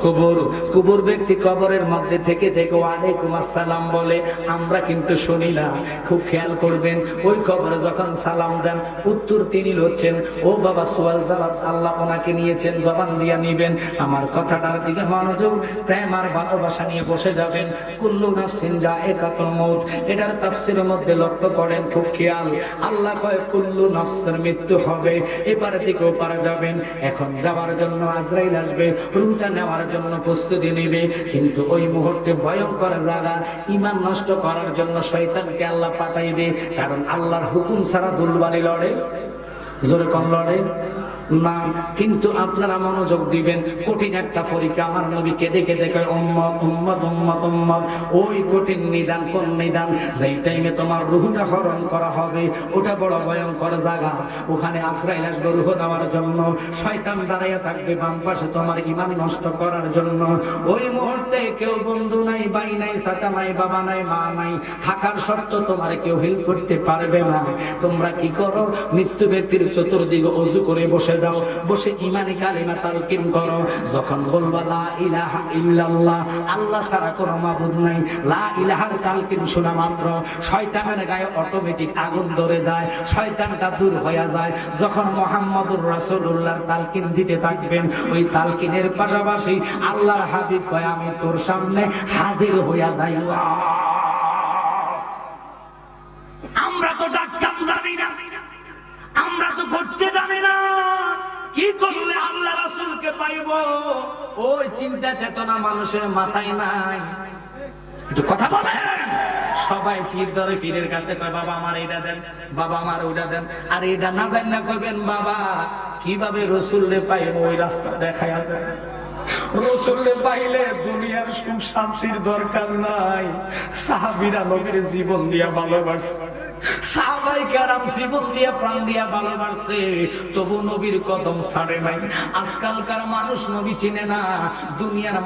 কবর। কবর ব্যক্তি কবরের মধ্যে থেকে থেকে ওয়ালাইকুম আসসালাম বলে, আমরা কিন্তু শুনি না। খুব খেয়াল করবেন, ওই কবরে যখন সালাম দেন, উত্তর তিনি হচ্ছেন, ও বাবা সুয়াল সালাম, আল্লাহ ওনাকে নিয়েছেন, জবান দিয়া নিবেন। আমার কথাটার দিকে মনোযোগ, প্রেম আর ভালোবাসা নিয়ে বসে যাবেন। কুল্লু নাফসিন যায়কাতুল মউত, এটার তাফসীরের মধ্যে লক্ষ্য করেন, খুব খেয়াল। আল্লাহ কয় কুল্লু নাফসের মৃত্যু হবে। এবারে দিকেও পারা যাবেন। এখন যাওয়ার জন্য আজরাইল আসবে, রূহটা নেওয়ার জন্য প্রস্তুতি নেবে, কিন্তু ওই মুহূর্তে ভয়ঙ্কর জায়গা, ঈমান নষ্ট করার জন্য শয়তানকে আল্লাহ পাঠাইবে। কারণ আল্লাহর হুকুম ছাড়া দুলবালি লড়ে, জোরে কম লড়ে না। কিন্তু আপনারা মনোযোগ দিবেন, কঠিন একটা পরীক্ষা। আমার নবী কেঁদে কেঁদে কয় উম্মত উম্মত উম্মত উম্মত। ওই কঠিন নিদান, কোন নিদান? যেই টাইমে তোমার রূহটা হরণ করা হবে, ওটা বড় ভয়ঙ্কর জায়গা। ওখানে আজরাইল আসবে রূহ নেওয়ার জন্য, শয়তান দাঁড়াইয়া থাকবে বাম পাশে তোমার ঈমান নষ্ট করার জন্য। ওই মুহূর্তে কেউ বন্ধু নাই, ভাই নাই, চাচা নাই, বাবা নাই, মা নাই, থাকার সত্ত্বেও তোমার কেউ হেল্প করতে পারবে না। তোমরা কি করো? মৃত্যু ব্যক্তির চতুর্দিকে ওযু করে বসে যাও, বসে ঈমানি কালিমা তালকিন করো। যখন বলবা লা ইলাহা ইল্লাল্লাহ, আল্লাহ ছাড়া কোনো মাবুদ নাই, লা ইলাহার তালকিন শোনা মাত্র শয়তানের গায়ে অটোমেটিক আগুন ধরে যায়, শয়তানটা দূর হয়ে যায়। যখন মুহাম্মদুর রাসূলুল্লাহর তালকিন দিতে থাকবেন, ওই তালকিনের পাশাপাশি আল্লাহর হাবিব কয়, আমি তোর সামনে হাজির হইয়া যাই। আমরা তো ডাক্তার জানি না, আমরা তো করতে জানি না, কি করলে আল্লাহ রাসূলকে পাইব, ওই চিন্তা চেতনা মানুষের মাথায় নাই। একটু কথা বলেন, সবাই ফির ধরে, ফিরের কাছে কয় বাবা আমার এটা দেন, বাবা আমার ওইটা দেন। আর এটা না জান না কইবেন বাবা কিভাবে রসুলরে পাইব ওই রাস্তা দেখায়া দেন। রসুলরে পাইলে দুনিয়ার সুখ শান্তির দরকার নাই। সাহাবীরা নবীর জীবন দিয়া ভালোবাসছে, সাহাবায়ে কেরাম জীবন দিয়া প্রাণ দিয়া ভালোবাসছে, তবু নবীর কদম ছাড়ে নাই। আজকালকার মানুষ নবী চিনে না, দুনিয়ার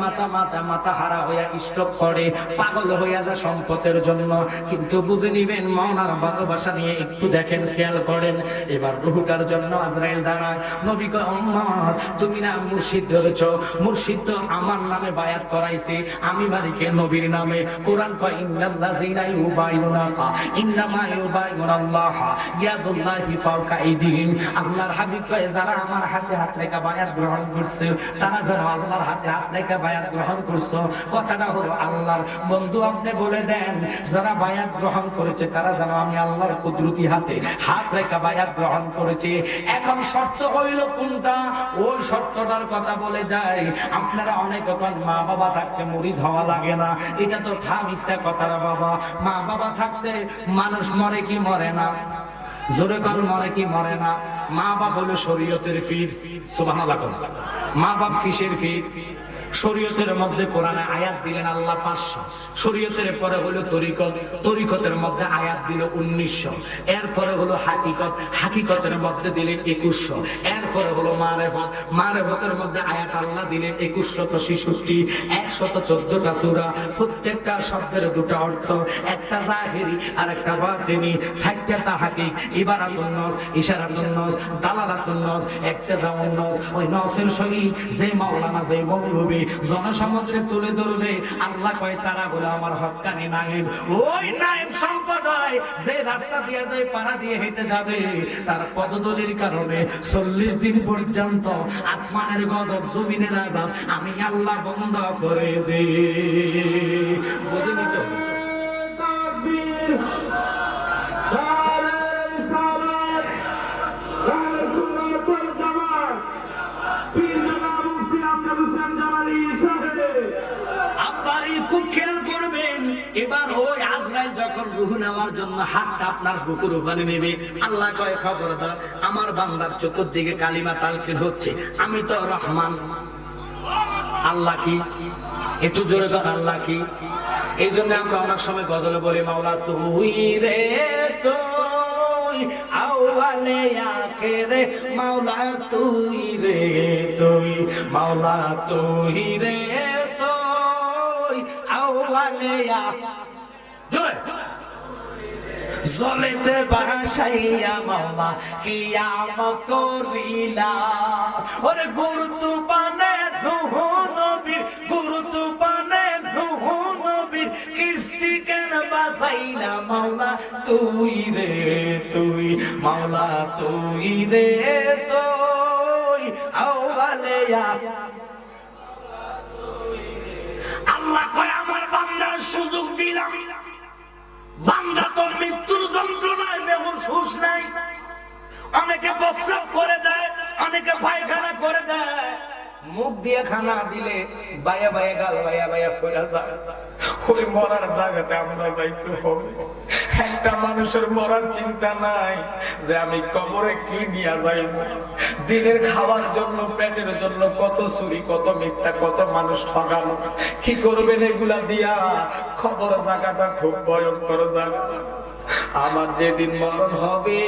মাথা হারা হইয়া স্টক করে, পাগল হইয়া যা সম্পদের জন্য। কিন্তু বুঝে নিবেন মওলার ভালোবাসা নিয়ে একটু দেখেন, খেয়াল করেন। এবার রুহুটার জন্য আজরাইল দাঁড়ায়, নবী কয় উম্মত তুমি না মুর্শিদ ধরেছো, মুর্শিদ তো আমার নামে বায়াত করাইছে, আমি মালিকে নবীর নামে। কোরআন কয় ইন্নাল্লাযীনা ইউবাইউনাকা ইন্নামা ইউবাইউনাল্লাহ ইয়াদুল্লাহি ফাওকা আইদিহিম। আল্লাহর হাবিব কয় যারা আমার হাতে হাত রেখে বায়াত গ্রহণ করছে, তারা যারা আল্লাহর হাতে হাত রেখে বায়াত গ্রহণ করছো, কথাটা হলো আল্লাহর বন্ধু আপনি বলে দেন যারা বায়াত গ্রহণ করেছে তারা যেন আমি আল্লাহর কুদরতি হাতে হাত রেখে বায়াত গ্রহণ করেছে। এখন শর্ত হইল কোনটা? ওই শর্তটার কথা বলে যায়। আপনারা অনেক এখন মা বাবা থাকতে মুরিদ হওয়া লাগে না, এটা তো মিথ্যা কথা রে বাবা। মা বাবা থাকতে মানুষ মরে কি মরে না? জোরে কর, মরে কি মরে না? মা বাপ হলো শরীয়তের ফির। সুবহানাল্লাহ। মা বাপ কিসের ফির? শরীয়তের মধ্যে কোরআনে আয়াত দিলেন আল্লাহ 500, শরীয়তের পরে হলো তরিকত, তরিকতের মধ্যে আয়াত দিল 1900, এরপরে হলো হাকিকত, হাকিকতের মধ্যে দিলেন 2100, এরপরে হলো মারেফত, মারেফতের মধ্যে আয়াত আল্লাহ দিলেন 2166, 114টা সূরা, প্রত্যেকটা শব্দের দুটো অর্থ, একটা জাহিরি আর একটা বাতিনি, 60টা তাহকিক, ইবারাতুন নাস, ইশারাতুন নাস, দালালাতুন নাস, ইক্তেজাউন নাস। ওই নাসের সহিত যে মাওলানা, যে মৌলবী জনসমুদ্রে তুলে ধরবে, আল্লাহ কয় তারা হলো আমার হক্কানি নায়েব। ওই নায়েব সম্প্রদায় যে রাস্তা দিয়ে যায় পাড়া দিয়ে হেঁটে যাবে, তার পদদলির কারণে 40 দিন পর্যন্ত আসমানের গজব, জমিনের আযাব আমি আল্লাহ বন্ধ করে দেই। বুঝিনি তো? খুব খেয়াল করবেন। এবার ওই আজরাইল যখন রূহ নেওয়ার জন্য হাতটা আপনার বুকের উপরে নেবে, আল্লাহ কয় খবরদার আমার বান্দার চতুর্দিকে কালিমা তালকিন হচ্ছে, আমি তো রহমান। আল্লাহ কি? একটু জোরে কথা, আল্লাহ কি? এই জন্য আমরা অনেক সময় গজলে বলি মাওলা তুই রে তুই আউয়ালে আখিরে, মাওলা তুই রে তুই, মাওলা তুই রে তুই আউয়ালে জোরে জলেতে ভাসাইয়া মাওলা কিয়ামত করিলা। ওরে গুরুত্ব পানে নূহ নবীর, গুরুত্ব পানে নূহ নবীর কিস্তি কেন বাসাইলা, মাওলা তুই রে তুই, মাওলা তুই রে তুই আউয়ালিয়া। আল্লাহ কয় আমার বান্দার সুযোগ দিলাম, বান্দা তোর মৃত্যুর যন্ত্রণায় বেহুশ, হুশ নাই। অনেকে প্রস্রাব করে দেয়, অনেকে পায়খানা করে দেয়, মুখ দিয়ে খানা দিলে বায়া বায়া গাল বায়া বায়া ফেরা যায়। ওই মরার জায়গাতে আমরা যাইতে হবে। একটা মানুষের মরার চিন্তা নাই যে আমি কবরে কি নিয়ে যাইব। দিনের খাওয়ার জন্য, পেটের জন্য কত চুরি, কত মিথ্যা, কত মানুষ ঠকানো। কি করবেন এগুলা দিয়া? খবর জায়গাটা খুব ভয়ঙ্কর জায়গা। আমার যেদিন মরণ হবে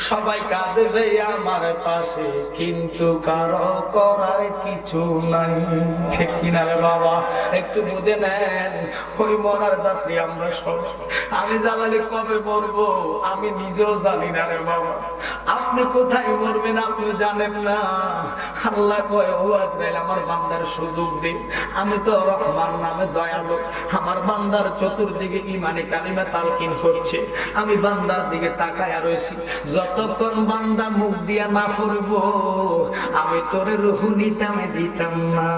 সবাই কাঁদবে আমার পাশে, কিন্তু কারো করার কিছু নাই। ঠিক কিনা রে বাবা? একটু বুঝে নেন। ওই মরার যাত্রী আমরা সব। আমি জানালে কবে মরবো আমি নিজেও জানি না রে বাবা। আপনি কোথায় মরবেন আপনি জানেন না। আল্লাহ কয় ও আজরাইল আমার বান্দার সুযোগ দে, আমি তো রহমান নামে দয়ালু। আমার বান্দার চতুর্দিকে ইমানে কালিমা তালকিন হচ্ছে, আমি বান্দার দিকে তাকায়া রয়েছি। যত যতক্ষণ বান্দা মুখ দিয়া না ফুরবো আমি তোরে রূহ নিতাম দিতাম না।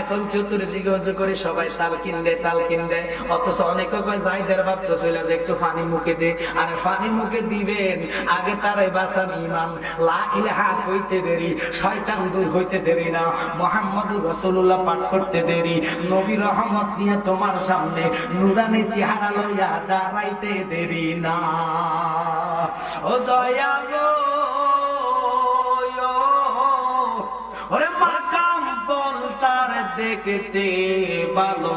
এখন চতুর্দিকে উঁচু করে সবাই তালকিন দেয়, অথচ অনেকে কয় জাহিদের বাপ তো চলে যায়, একটু পানি মুখে দে। আরে পানি মুখে দিবেন, আগে তারাই বাঁচান ইমান। লা ইলাহা কইতে দেরি, শয়তান দূর হইতে দেরি না, মুহাম্মদুর রাসূলুল্লাহ পাঠ করতে দেরি, নবী রহমত নিয়ে তোমার সামনে নুরানি চেহারা লইয়া দাঁড়াইতে দেরি না। ও দয়ালো ওরে মাকাম বল তার দেখতে ভালো,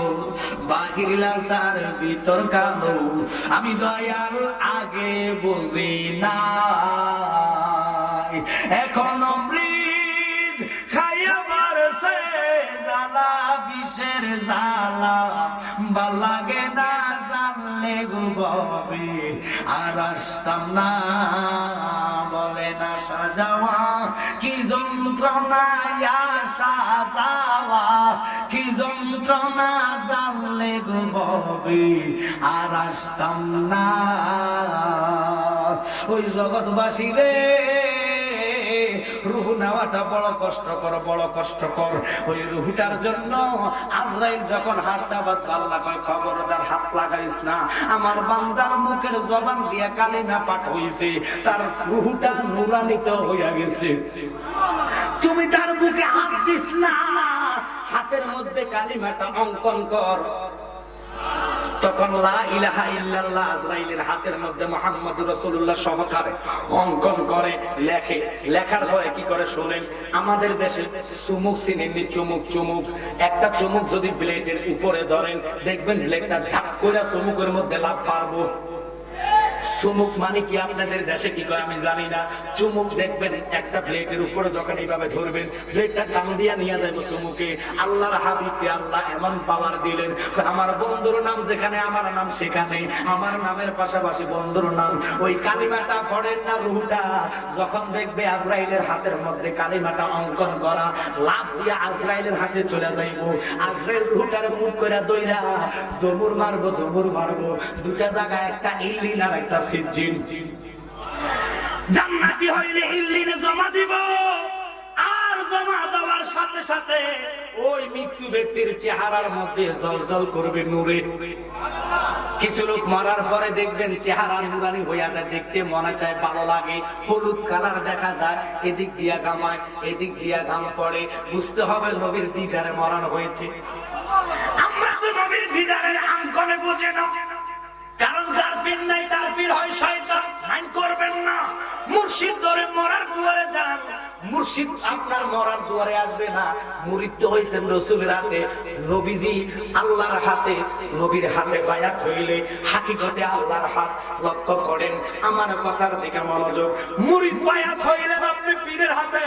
বাহিরিলা তার ভিতর কালো, আমি দয়াল আগে বুঝি না। এখন মৃদ খাইয়া মারছে জ্বালা, বিষের জ্বালা বালাগে না জানলে গো ববে, আর আসতাম না বলে না সাজাওয়া, কি যন্ত্রণা সাজাওয়া, কি যন্ত্রণা জানলে গো ববে, আর আসতাম না। ওই জগৎবাসী রে রুহ নেওয়াটা বড় কষ্টকর, বড় কষ্টকর। ওই রুহটার জন্য আজরাইল যখন হাতটা বাদ আল্লাহ কয় খবরদার হাত লাগাইস না, আমার বান্দার মুখের জবান দিয়া কালিমা পাঠ হইছে, তার রুহটা নুরান্বিত হইয়া গেছে, তুমি তার মুখে হাত দিস না, হাতের মধ্যে কালিমাটা অঙ্কন কর। তখন লা ইলাহা ইল্লাল্লাহ আজরাইলের হাতের মধ্যে মুহাম্মদুর রাসূলুল্লাহ সহকারে অঙ্কন করে লেখে। লেখার পরে কি করে শুনেন, আমাদের দেশে চুমুক চিনেননি, চুমুক একটা চুমুক যদি ব্লেডের উপরে ধরেন দেখবেন ব্লেডটা ঝাপ করে চুমুকের মধ্যে লাভ পারবো। চুমুক মানে কি আপনাদের দেশে কি কয় আমি জানি না, চুমুক দেখবেন একটা ব্লেডের উপরে যখন এইভাবে ধরবেন ব্লেডটা টান দিয়া নিয়ে যাবে চুমুকে। আল্লাহর হাবিবকে আল্লাহ এমন পাওয়ার দিলেন, আমার বন্ধুর নাম যেখানে আমার নাম সেখানে, আমার নামের পাশাপাশি বন্ধুর নাম। ওই কালিমাটা পড়েন না, রুহটা যখন দেখবে আজরাইলের হাতের মধ্যে কালিমাটা অঙ্কন করা, লাভ দিয়া আজরাইলের হাতে চলে যাইব। আজরাইল রুহটার মুখ করে দইরা দমুর মারবো, দুটা জায়গায় একটা ইল্লিন আর একটা সিজ্জিন। জান্নাতি হইলে ইল্লিনে জমা দিব, আর জমা দেওয়ার সাথে সাথে ওই মৃত্যু ব্যক্তির চেহারার মধ্যে জ্বলজ্বল করবে নূরে। কিছু লোক মরার পরে দেখবেন চেহারা নুরানি হইয়া যায়, দেখতে মনে চায়, ভালো লাগে, হলুদ কালার দেখা যায়, এদিক দিয়া গামায় এদিক দিয়া ঘাম পড়ে, বুঝতে হবে নবীর দিদারে মরানো হয়েছে। আমরা তো নবীর দিদারের আঙ্কনে বুঝে না, কারণ যার পীর নাই তার পীর হয় শয়তান, মাইন্ড করবেন না। মুর্শিদ ধরে মরার দুয়ারে যান, মুর্শিদ আপনার মরার দুয়ারে আসবে না। মুরিদ তো হইছেন রাসূলের হাতে, নবীজি আল্লাহর হাতে, নবীর হাতে বায়াত হইলে হাকিকতে আল্লাহর হাত। লক্ষ্য করেন আমার কথার দিকে মনোযোগ, মুরিদ বায়াত হইলেন আপনি পীরের হাতে,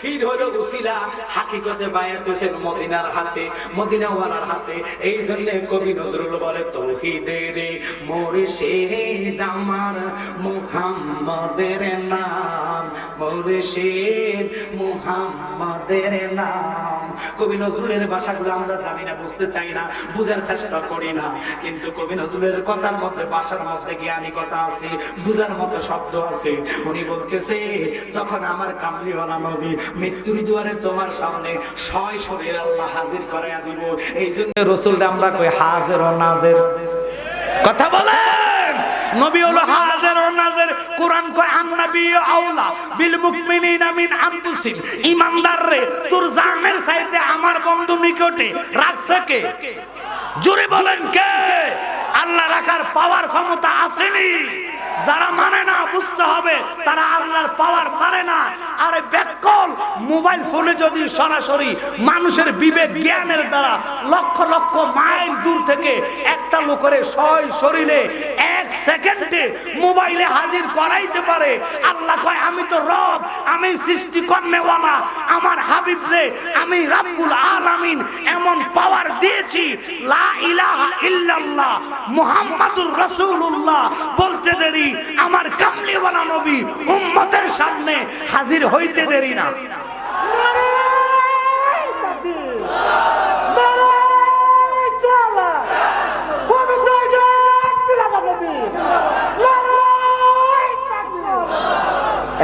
পীর হলো উসিলা, হাকিকতে বায়াত হইছেন মদিনার হাতে, মদিনাওয়ালার হাতে। এই জন্য কবি নজরুল বলে তৌহিদের মুর্শিদ আমার মুহাম্মাদের নাম, মুর্শিদ মুহাম্মাদের নাম। কবি নজরুলের ভাষাগুলো আমরা জানি না, বুঝতে চাই না, বুঝার চেষ্টা করি না, কিন্তু কবি নজরুলের কথার মধ্যে, ভাষার মধ্যে জ্ঞানী কথা আছে, বুঝার মতো শব্দ আছে। উনি বলতেছে তখন আমার কামলিওয়ালা নবী মৃত্যুর দুয়ারে তোমার সামনে ছয় শরীর আল্লাহ হাজির করাইয়া দিব। এই জন্য রাসূলকে আমরা কই হাজির ও নাজির। কথা বলেন, নবী হলো হাজির ও নাজির। কোরআন কয় আন-নবী আওলা বিল মুমিনিনা মিন আনফুসিহিম, ঈমানদার রে তোর জানের চাইতে আমার বন্ধু নিকটে রাখছে কে? জোরে বলেন কে? আল্লাহ রাখার পাওয়ার ক্ষমতা আসেনি। যারা মানে না বুঝতে হবে তারা আল্লাহর পাওয়ার মানে না। আরে ব্যাকল মোবাইল ফোনে যদি সরাসরি মানুষের বিবেক জ্ঞানের দ্বারা লক্ষ লক্ষ মাইল দূর থেকে একটা লোকের শরীরে এক সেকেন্ডে মোবাইলে হাজির করাইতে পারে, আল্লাহ কয় আমি তো রব, আমি সৃষ্টি করনেওয়ালা, আমার হাবিব রে আমি রাব্বুল আলামিন এমন পাওয়ার দিয়েছি। লা ইলাহা ইল্লাল্লাহ মুহাম্মাদুর রাসূলুল্লাহ বলতে দেরি, আমার কামলিওয়ালা নবী উম্মতের সামনে হাজির হইতে দেরি না।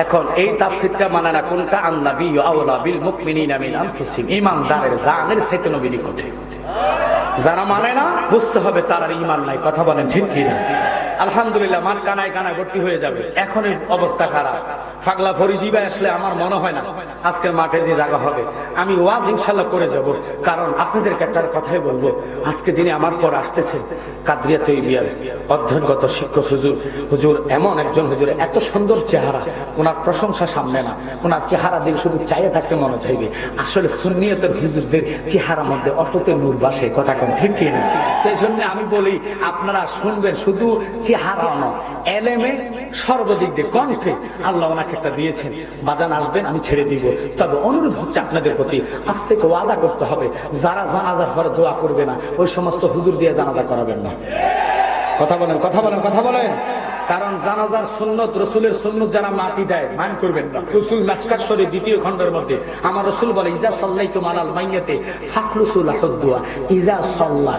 এখন এই তাফসীরটা মানে না কোনটা আন-নাবী আওলা বিল মুমিনিনা মিন আনফুসিহিম, ঈমানদারের জানের চাইতে নবী নিকটে। যারা মানে না বুঝতে হবে তার ঈমান নাই। কথা বলেন ঠিক কি না? আলহামদুলিল্লাহ মাঠ কানায় কানায় ভর্তি হয়ে যাবে। এখন এই অবস্থা খারাপ। পাগলা ভরি দিবা আসলে আমার মনে হয় না আজকের মাঠে যে জায়গা হবে। আমি ওয়াজ ইনশাআল্লাহ করে যাব, কারণ আপনাদেরকে একটা কথাই বলবো। আজকে যিনি আমার পর আসতেছেন কাদরিয়া তৈবিয়ার অধ্যয়নগত শিক্ষক হুজুর এমন একজন হুজুর, এত সুন্দর চেহারা, ওনার প্রশংসা সামনে না, ওনার চেহারা দিয়ে শুধু চাইয়ে থাকতে মনে চাইবে। আসলে সুন্নিয়তের হুজুরদের চেহারার মধ্যে অটোতে নূর বাসে। কথা কেন ঠিক কি না? এই জন্য আমি বলি আপনারা শুনবেন, শুধু চেহারা নয়, এলেমে সর্বদিক দিয়ে কণ্ঠে আল্লাহ ওনাকে একটা দিয়েছেন। বাজান আসবেন, আমি ছেড়ে দিব। তবে অনুরোধ হচ্ছে আপনাদের প্রতি আজ থেকে ওয়াদা করতে হবে, যারা জানাজার পরে দোয়া করবে না ওই সমস্ত হুজুর দিয়ে জানাজা করাবেন না। কথা বলেন, কথা বলেন, কথা বলেন। কারণ জানাজার সুন্নত, রসুলের সুন্নত যারা মাটি দেয় মান করবেন না। রসুল মাসকাত শরীফ 2য় খণ্ডের মধ্যে আমার রসুল বলে, ইজা সাল্লাইতুম আলাল মাইয়াতি ফাখলুসু লাহুদ দুআ। ইজা সাল্লা,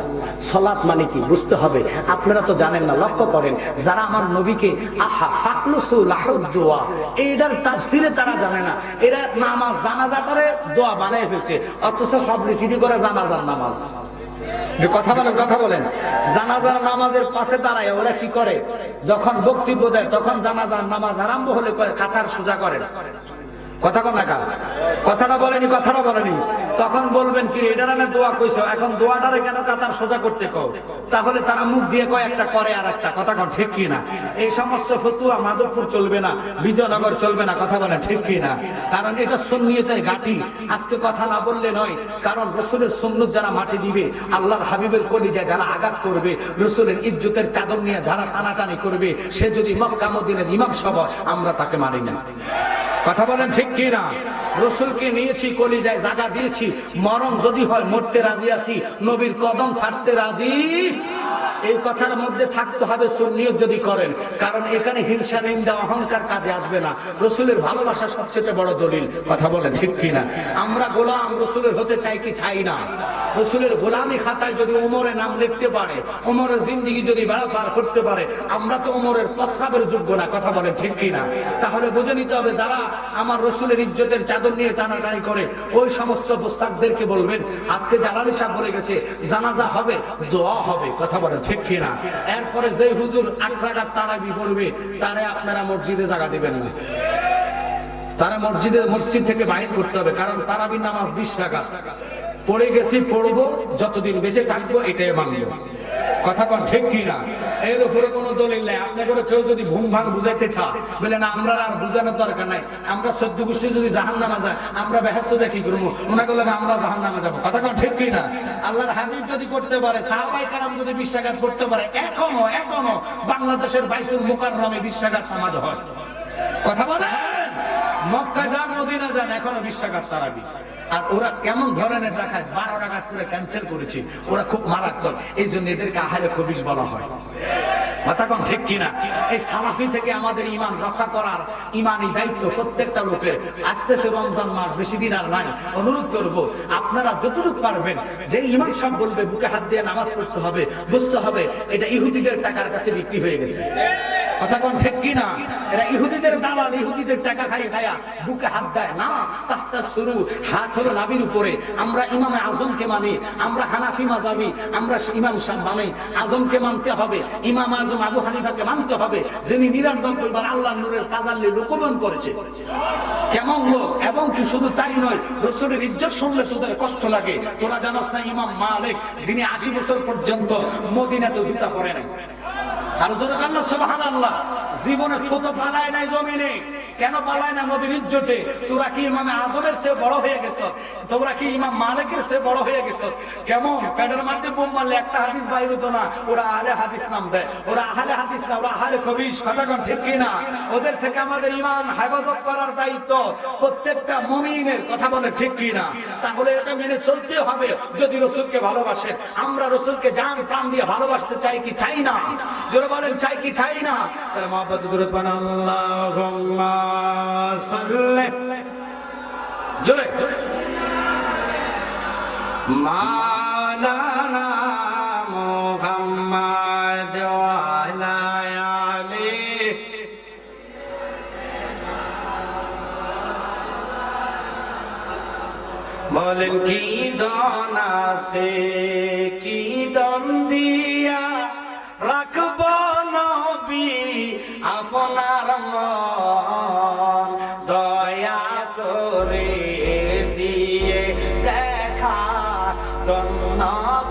সালাত মানে কি বুঝতে হবে। আপনারা তো জানেন না, লক্ষ্য করেন যারা আমার নবীকে আহা ফাখলুসু লাহুদ দুআ এইটার তাফসীরে তারা জানে না। এরা নামাজ জানাজাটারে দোয়া বানায় ফেলছে, অথচ পাবলিসিটি করে জানাজার নামাজ। কথা বলেন, কথা বলেন। জানাজার নামাজের পাশে দাঁড়ায় ওরা কি করে, যখন বক্তব্য দেয় তখন জানাজার নামাজ আরম্ভ হলে কাতার সোজা করেন। কথা কোন না, কথাটা বলেনি, কথাটা বলেনি। তখন বলবেন কি এটা না দোয়া কইছো, এখন দোয়াটারে কেন কাতার সোজা করতে কও? তাহলে তারা মুখ দিয়ে কয় একটা করে আর একটা। কথা কোন ঠিক কি না? এই সমস্ত ফতুয়া মাধবপুর চলবে না, বিজয়নগর চলবে না। কথা বলেন ঠিক কি না? কারণ এটা সুন্নিয়তের ঘাঁটি। আজকে কথা না বললে নয়, কারণ রসুলের সুন্নত যারা মাটি দিবে, আল্লাহর হাবিবের কলিজায় যারা আঘাত করবে, রসুলের ইজ্জতের চাদর নিয়ে যারা টানাটানি করবে, সে যদি মক্কা মদিনার ইমাম সভা, আমরা তাকে মানি না। কথা বলেন ঠিক কি না? রসুলকে নিয়েছি, কলিজায় জায়গা দিয়েছি, মরণ যদি হয় মরতে রাজি আছি, নবীর কদম ছাড়তে রাজি। এই কথার মধ্যে থাকতে হবে সুন্নিয়ত যদি করেন, কারণ এখানে হিংসা, নিন্দা, অহংকার কাজে আসবে না। রসুলের ভালোবাসা সবচেয়ে বড় দলিল। কথা বলেন ঠিক কি না? আমরা গোলাম রসুলের হতে চাই কি চাই না? রসুলের গোলামি খাতায় যদি ওমরের নাম লিখতে পারে, ওমরের জিন্দেগি যদি বেড়া পার করতে পারে, আমরা তো ওমরের প্রস্রাবের যোগ্য না। কথা বলেন ঠিক কি না? তাহলে বুঝে নিতে হবে যারা আমার রসুলের ইজ্জতের চাদর নিয়ে টানাটানি করে, ওই সমস্ত প্রস্তাবদেরকে বলবেন আজকে জালালি সাহেব বলে গেছে জানাজা হবে, দোয়া হবে। কথা বলেন ঠিক কি না? এরপরে যে হুজুর 8 রাকাত তারাবি পড়বে তারে আপনারা মসজিদে জায়গা দিবেন না, তারা মসজিদ থেকে বাহির করতে হবে। কারণ তারাবির নামাজ 20 রাকাত পড়ে গেছি, পড়বো, যতদিন বেঁচে থাকবো এটাই মানবো। কথা কন ঠিক কি না? এর উপরে কোনো দলিল নাই। আপনাদের কেউ যদি ভুম ভাঙ বুঝাইতে চায়, বলে না আমরা আর বুঝানোর দরকার নাই, আমরা 14 গোষ্ঠী যদি জাহান্নামে যায় আমরা বেহেশত যা কি করবো, ওনাকে বলে আমরা জাহান্নামে যাবো। কথা কন ঠিক কি না? আল্লাহর হাবিব যদি করতে পারে, সাহাবায়ে কেরাম যদি 20 রাকাত করতে পারে, এখনো বাংলাদেশের বাইতুল মুকাররমে 20 রাকাত নামাজ হয়। কথা বলে মক্কা যান, মদিনা যান, এখনো 20 রাকাত তারাবি। আর ওরা কেমন ধরনের রাখায় 12 রাকাত করে ক্যান্সেল করেছে, ওরা খুব মারাত্মক। এই জন্য এদেরকে আহলে খবিস বলা হয়। কথা কন ঠিক কিনা? এই সালাফি থেকে আমাদের ঈমান রক্ষা করার ঈমানি দায়িত্ব প্রত্যেকটা লোকের। আসতেছে রমজান মাস, বেশি দিন আর নাই। অনুরোধ করব আপনারা যতটুকু পারবেন, যে ইমাম সাহেব বলবে বুকে হাত দিয়ে নামাজ পড়তে হবে, বুঝতে হবে এটা ইহুদিদের টাকার কাছে বিক্রি হয়ে গেছে। কথা কোন ঠিক কি না? এরা ইহুদিদের দালাল, ইহুদিদের টাকা খায়া বুকে হাত দেয় না। তাহতা শুরু, হাত হলো নাভির উপরে। আমরা ইমামে আজমকে মানি, আমরা হানাফি মাযহাবী, আমরা ইমাম শামী আজমকে মানতে হবে, ইমাম আজম আবু হানিফাকে মানতে হবে, যিনি 99 আল্লাহর নূরের তাজাল্লি লোকবন করেছে। কেমন লোক! এবং কি শুধু তাই নয়, রাসূলের ইজ্জত শুনলে তোদের কষ্ট লাগে। তোরা জানোস না ইমাম মালিক, যিনি 80 বছর পর্যন্ত মদিনাতে জুতা পরে নাই। আর জোরে কান্না সুবহানাল্লাহ, জীবনে থুতু পালায় নাই জমিনে। কেন পালায় না? নবীর ইজ্জতে। তোরা কি ইমামে আজমের চেয়ে বড় হয়ে গেছ? তোমরা কি ইমাম মালিকের চেয়ে বড় হয়ে গেছ? কেমন পেটের মধ্যে বোম মারলে একটা হাদিস বাইর হতো না, ওরা আহলে হাদিস নাম দেয়। ওরা আহলে হাদিস না, ওরা আহলে খবিস। কথা কোন ঠিক কি না? ওদের থেকে আমাদের ঈমান হেফাজত করার দায়িত্ব প্রত্যেকটা মুমিনের। কথা বলে ঠিক কি না? তাহলে এটা মেনে চলতে হবে যদি রাসূলকে ভালোবাসে। আমরা রাসূলকে জান প্রাণ দিয়ে ভালোবাসতে চাই কি চাই না? জোরে বলেন চাই কি চাই না? তাহলে মহব্বত দরুদ পড়ুন, আল্লাহুম্মা সাল্লি জোরে মাওলানা মুহাম্মদ ওয়া আলা আলি বলেন কি দন আছে, কি দন দিয়া রাখব নবী আপনার মন, দয়া করে দিয়ে দেখা ধন্য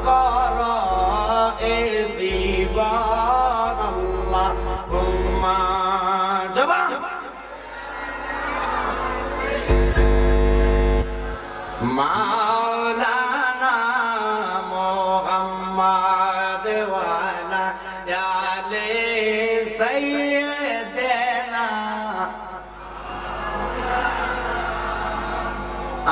কর এ জীবন। আল্লাহুম্মা জবান মাওলানা মুহাম্মদ ওয়া আলা আলি সাইয়্যিদিনা।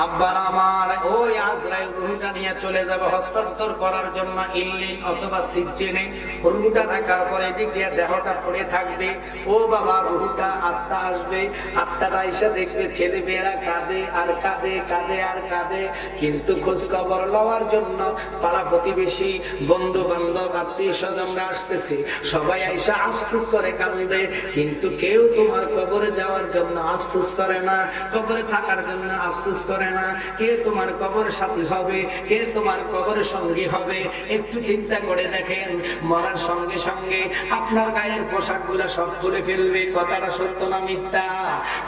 আব্বার আমার ওই আজরাইল রূহটা নিয়ে চলে যাবে হস্তান্তর করার জন্য ইল্লিন অথবা সিজ্জিনে। রূহটা রাখার পরে এদিক দিয়ে দেহটা পড়ে থাকবে। ও বাবা, রূহটা আত্মা আসবে, আত্মাটা এসে দেখবে ছেলে মেয়েরা কাঁদে আর কাঁদে, কাঁদে আর কাঁদে। কিন্তু খোঁজ খবর লওয়ার জন্য পাড়া প্রতিবেশী, বন্ধু বান্ধব, আত্মীয় স্বজনরা আসতেছে। সবাই আইসা আফসোস করে কাঁদবে, কিন্তু কেউ তোমার কবরে যাওয়ার জন্য আফসোস করে না, কবরে থাকার জন্য আফসোস করে না। কে তোমার কবর সাথী হবে, কে তোমার কবরের সঙ্গী হবে? একটু চিন্তা করে দেখেন, মরার সঙ্গে সঙ্গে আপনার গায়ের পোশাক গুলা সব খুলে ফেলবে। কথাটা সত্য না মিথ্যা?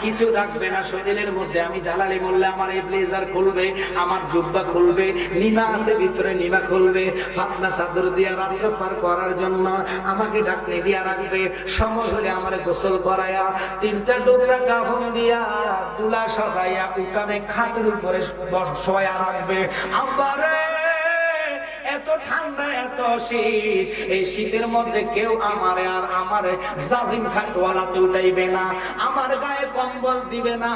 কিছু রাখবে না শরীরের মধ্যে। আমি জালালি বললে আমার এই ব্লেজার খুলবে, আমার জুব্বা খুলবে, নিমা আছে ভিতরে নিমা খুলবে, ফাতনা চাদর দিয়া রাত্র পার করার জন্য আমাকে ঢাকনি দিয়া রাখবে। সময় হলে আমার গোসল করায়া তিনটা ডোকরা কাফন দিয়া তুলা সাজাইয়া উঠানে খাটের উপরে শোয়া রাখবে। আব্বারে এত ঠান্ডা, এত শীত, এই শীতের মধ্যে কেউ আমারে আর আমারে জাজিম খাটওয়ালাতে উঠাইবে না, আমার গায়ে কম্বল দিবে না।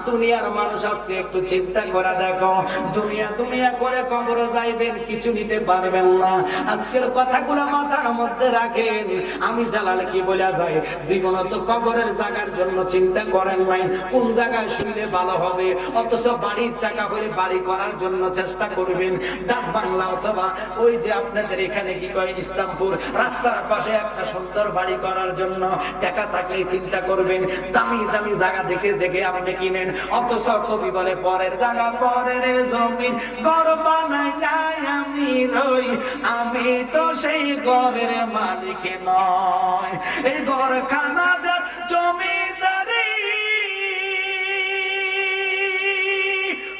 দুনিয়ার মানুষ আজকে একটু চিন্তা করে দেখো, দুনিয়া দুনিয়া করে কবরে যাইবেন, কিছু নিতে পারবেন না। আজকের কথাগুলো মাথার মধ্যে রাখেন। আমি জালাল কি বলা যায়, জীবনে তো কবরের জায়গার জন্য চিন্তা করেন নাই, কোন জায়গায় শুইলে ভালো হবে। অথচ বাড়ির টাকা হলে বাড়ি করার জন্য চেষ্টা করবেন। ডাচ বাংলা অথবা ওই যে আপনাদের এখানে কি কয় ইসলামপুর, রাস্তার পাশে একটা সুন্দর বাড়ি করার জন্য টাকা থাকলে চিন্তা করবেন। দামি দামি জায়গা দেখে দেখে আপনি কিনেন। অথচ কবি বলে পরের জায়গা পরের জমিন ঘর বানাই যায় আমি রই, আমি তো সেই ঘরের মালিক নয়। এই ঘর খানা যার জমিদারি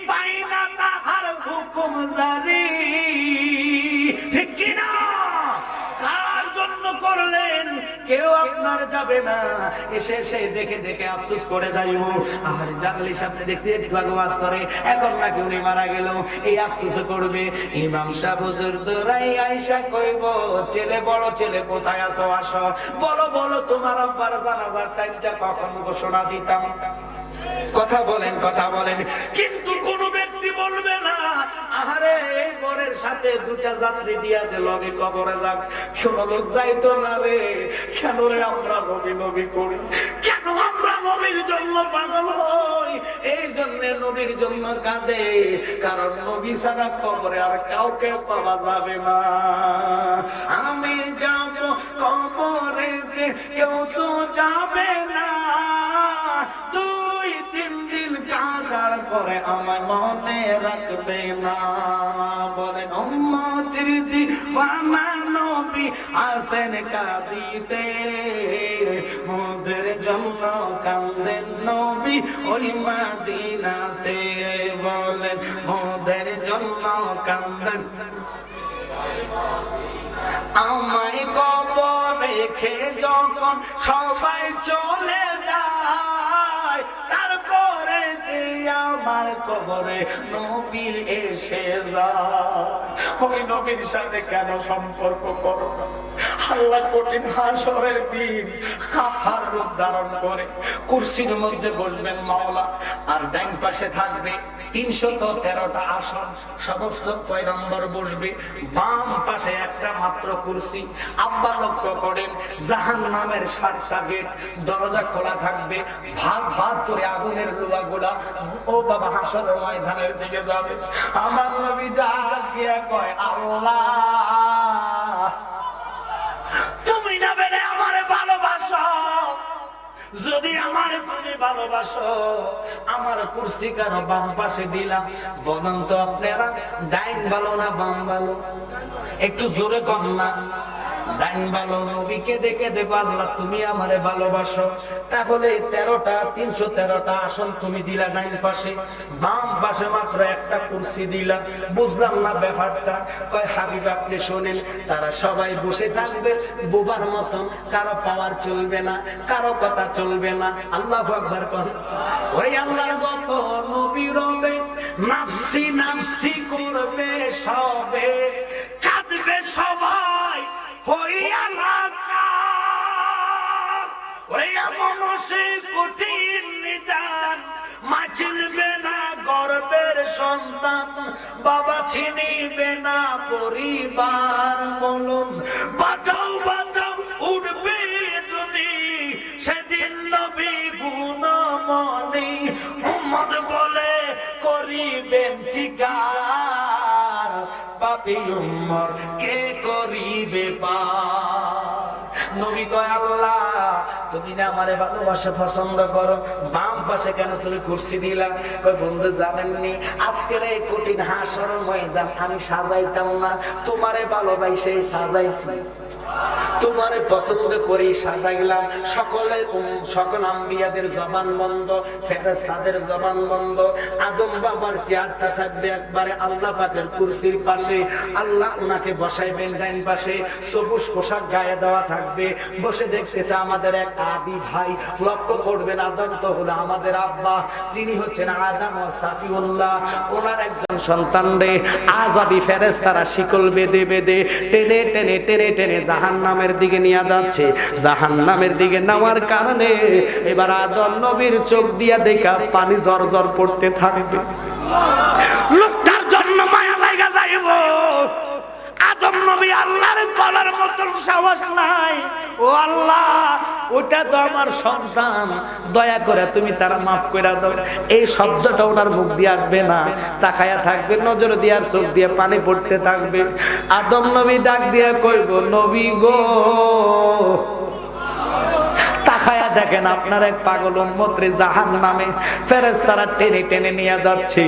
পাইনা তাহার হুকুম জারি। ঠিক কিনা? কার জন্য করলেন? কেউ আপনার যাবে না। এসে এসে দেখে দেখে আফসোস করে যাইব। আর জানলি সামনে দেখতে একটু আগুয়াজ করে, এখন নাকি উনি মারা গেল, এই আফসোস করবে। ইমাম সাহেব হুজুর দৌড়াই আইসা কইব, ছেলে বড় ছেলে কোথায় আছো, আসো, বলো বলো তোমার আব্বার জানাজার টাইমটা কখন ঘোষণা দিতাম। কথা বলেন, কথা বলেন। কিন্তু কোন ব্যক্তি বলবে না, আহারে এই বরের সাথে দুটা যাত্রী দিয়া দে লগে কবরে যাক। কোন লোক যাইতো না রে। কেন রে আমরা নবী নবী করি? কেন আমরা নবীর জন্য পাগল হই? এই জন্য নবীর জন্য কাঁদে, কারণ নবী ছাড়া কবরে আর কাউকে পাওয়া যাবে না। আমি যাব কবরেতে, কেউ তো যাবে না। দুই তিন দিন কাঁদার পরে আমার মনে রাখবে না। বলেন উম্মতের দিওয়ানা নবী আসেন কাঁদিতে, মোদের জন্য কান্দেন নবী ওই মদিনাতে। বলেন মোদের জন্য কান্দেন। আমায় কবর রেখে যখন সবাই চলে যায়, তারপরে আমার কবরে নবী এসে যায়। ওই নবীর সাথে কেন সম্পর্ক করো না? আল্লাহ কঠিন হাসরের দিন কাফার রূপ ধারণ করে কুরসির মধ্যে বসবেন মাওলা, আর ডান পাশে থাকবে 313টা আসন, সমস্ত পয়গম্বর বসবে। বাম পাশে একটা মাত্র কুরসি। আব্বা লক্ষ্য করেন, জাহান্নামের 7টা গেট, দরজা খোলা থাকবে। ভাগ ভাগ করে আগুনের লোহাগুলা ও বাবা হাসরের ময়দানের দিকে যাবে। আমার নবী ডাক দিয়া কয়, আল্লাহ তুমি যাবে না আমারে ভালোবাসো, যদি আমার তুমি ভালোবাসো, আমার কুরসি কেন বাম পাশে দিলাম? বলুন তো আপনারা, ডাইন ভালো না বাম ভালো? একটু জোরে কম না? ডাইন ভালো। নবীকে দেখে দেখো আল্লাহ তুমি আমারে ভালোবাসো, তাহলে 313টা আসন তুমি দিলা ডাইন পাশে, বাম পাশে মাত্র একটা কুরসি দিলা। বুঝলাম না ব্যাপারটা। কয় হাবিব আপনি শোনেন, তারা সবাই বসে থাকবে বোবার মতন, কারো পাওয়ার চলবে না, কারো কথা চলবে না। আল্লাহু আকবার কোন। ওই আল্লাহর যত নবী রবে, নাফসি নাফসি করবে সবে, কাঁদবে সবাই হইয়া লাচার। ওইয়া মনসে কঠিন নিদান, মা চিনবে না গর্বের সন্তান, বাবা চিনিবে না পরিবার। বলুন বাঁচাও বাঁচাও উঠবে দুনি, সেদিন নবী গুণমণি উম্মত বলে করিবেন চিৎকার, পাপী উম্মত কে করিবে পার। নবী কয় আল্লাহ তুমি না আমারে ভালোবাসা পছন্দ করো, বাম পাশে কেন তুমি কুরসি দিলা? কয় বন্ধু জানেননি, আজকের এই কঠিন হাসর ময়দান আমি সাজাইতাম না, তোমারে ভালোবাসে সাজাইছি, তোমারে পছন্দ করি সাজাইলাম। সকল আম্বিয়াদের জবান বন্ধ, ফেরেশতাদের জবান বন্ধ। আদম বাবার চেয়ারটা থাকবে একবারে আল্লাহ পাকের কুরসির পাশে, আল্লাহ উনাকে বসাইবেন ডাইন পাশে, সবুজ পোশাক গায়ে দেওয়া থাকবে। বসে দেখতেছে আমাদের এক আদি ভাই, লক্ষ্য করবেন আদম তো হলো আমাদের আব্বা, যিনি হচ্ছেন আদম ও সাফিউল্লাহ, ওনার একজন সন্তান রে আযাবী ফেরেশতারা শিকল বেঁধে বেঁধে টেনে টেনে টেনে টেনে জাহান্নামের দিকে নিয়ে যাচ্ছে। জাহান্নামের দিকে নেওয়ার কারণে এবার আদম নবীর চোখ দিয়া দেখা পানি জর্জর পড়তে থাকবে। লোকটার জন্য মায়া লাগা যাইব। আদম নবী আল্লাহর বলার মতন সাহস নাই, ও আল্লাহ ওটা তো আমার সন্তান, দয়া করে তুমি তারা মাফ করে দাও। এই শব্দটা ওনার মুখ দিয়ে আসবে না, তাকায়া থাকবে, নজর দিয়ে আর চোখ দিয়ে পানি পড়তে থাকবে। আদম নবী ডাক দিয়ে কইব নবী গো, তাকায়া দেখেন আপনার এক পাগল উম্মত রে জাহান্নামে ফেরেশতারা টেনে টেনে নিয়ে যাচ্ছে।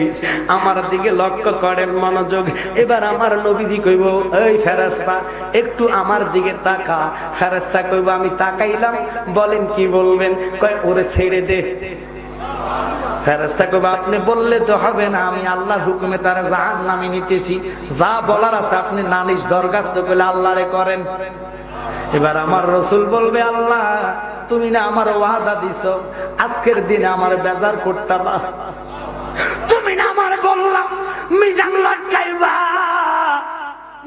আমার দিকে লক্ষ্য করেন, মনোযোগ। এবার আমার নবীজি কইব এই ফেরেশতা একটু আমার দিকে তাকা। ফেরেশতা কইব আমি তাকাইলাম। বলেন কি বলবেন? কয় ওরে ছেড়ে দে। ফেরেশতা কইব আপনি বললে তো হবে না, আমি আল্লাহর হুকুমে তারা জাহান্নামে নিতেছি, যা বলার আছে আপনি নালিশ দরখাস্ত করলে আল্লাহরে করেন। এবার আমার রাসূল বলবে আল্লাহ তুমি না আমার ওয়াদা দিছো আজকের দিনে আমার বেজার করতে না, তুমি না আমার বললাম মিজান লটকাইবা,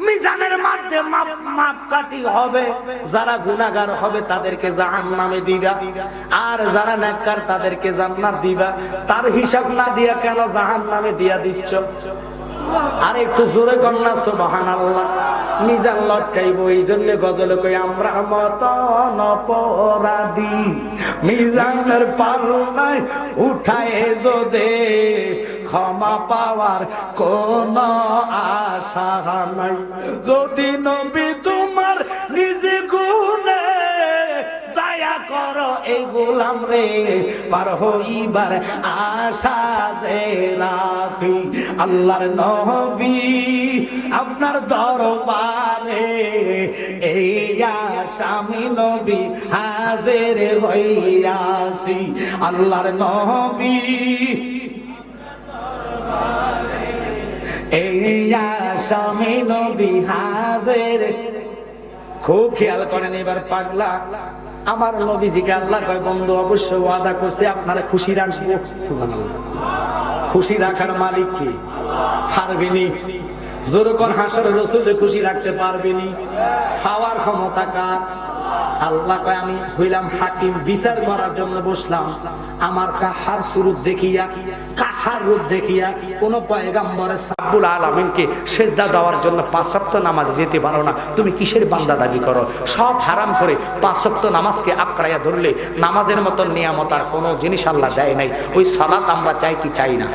মিজানের মধ্যে মাপকাঠি হবে, যারা গুনাহগার হবে তাদেরকে জাহান্নামে দিবা, আর যারা নেককার তাদেরকে জান্নাত দিবা। তার হিসাব না দিয়া কেন জাহান্নামে দিয়া দিচ্ছ? আর একটু জোরে কন্যা সুবহানাল্লাহ। মিজান লটকাইব, এই জন্য গজল কই আমরা মতন অপরাধী মিজানের পাল্লায় উঠায় যদি ক্ষমা পাওয়ার কোন আশা নাই। যদি নবী তোমার নিজে গুণে দয়া করো এই গোলাম রে পার হইবার আশা যে রাখি। আল্লাহর নবী আপনার দরবারে এই আসামি নবী হাজির হইয়াছি। আল্লাহর নবী এই আসামি নবী হাজির। খুব খেয়াল করেন এবার পাগলা আমার নবীজিকে আল্লাহ কয় বন্ধু অবশ্যই ওয়াদা করছে আপনারা খুশি রাখবো। খুশি রাখার মালিক কি? পারবেনি? যখন হাসর রাসূলকে খুশি রাখতে পারবেনি, পাওয়ার ক্ষমতা কার? আল্লাহ কয় আমি হইলাম হাকিম, বিচার করার জন্য বসলাম। আমার কাহার সুরত দেখিয়া হার রূপ দেখিয়া কোন পয়গম্বরের রাব্বুল আলামিনকে সেজদা দেওয়ার জন্য 5 ওয়াক্ত নামাজে যেতে পারো না, তুমি কিসের বান্দা দাবি করো? সব হারাম করে 5 ওয়াক্ত নামাজকে আঁকড়াইয়া ধরলে নামাজের মতো নিয়ামত আর কোনো জিনিস আল্লাহ দেয় নাই। ওই সালাত আমরা চাই কি চাই না?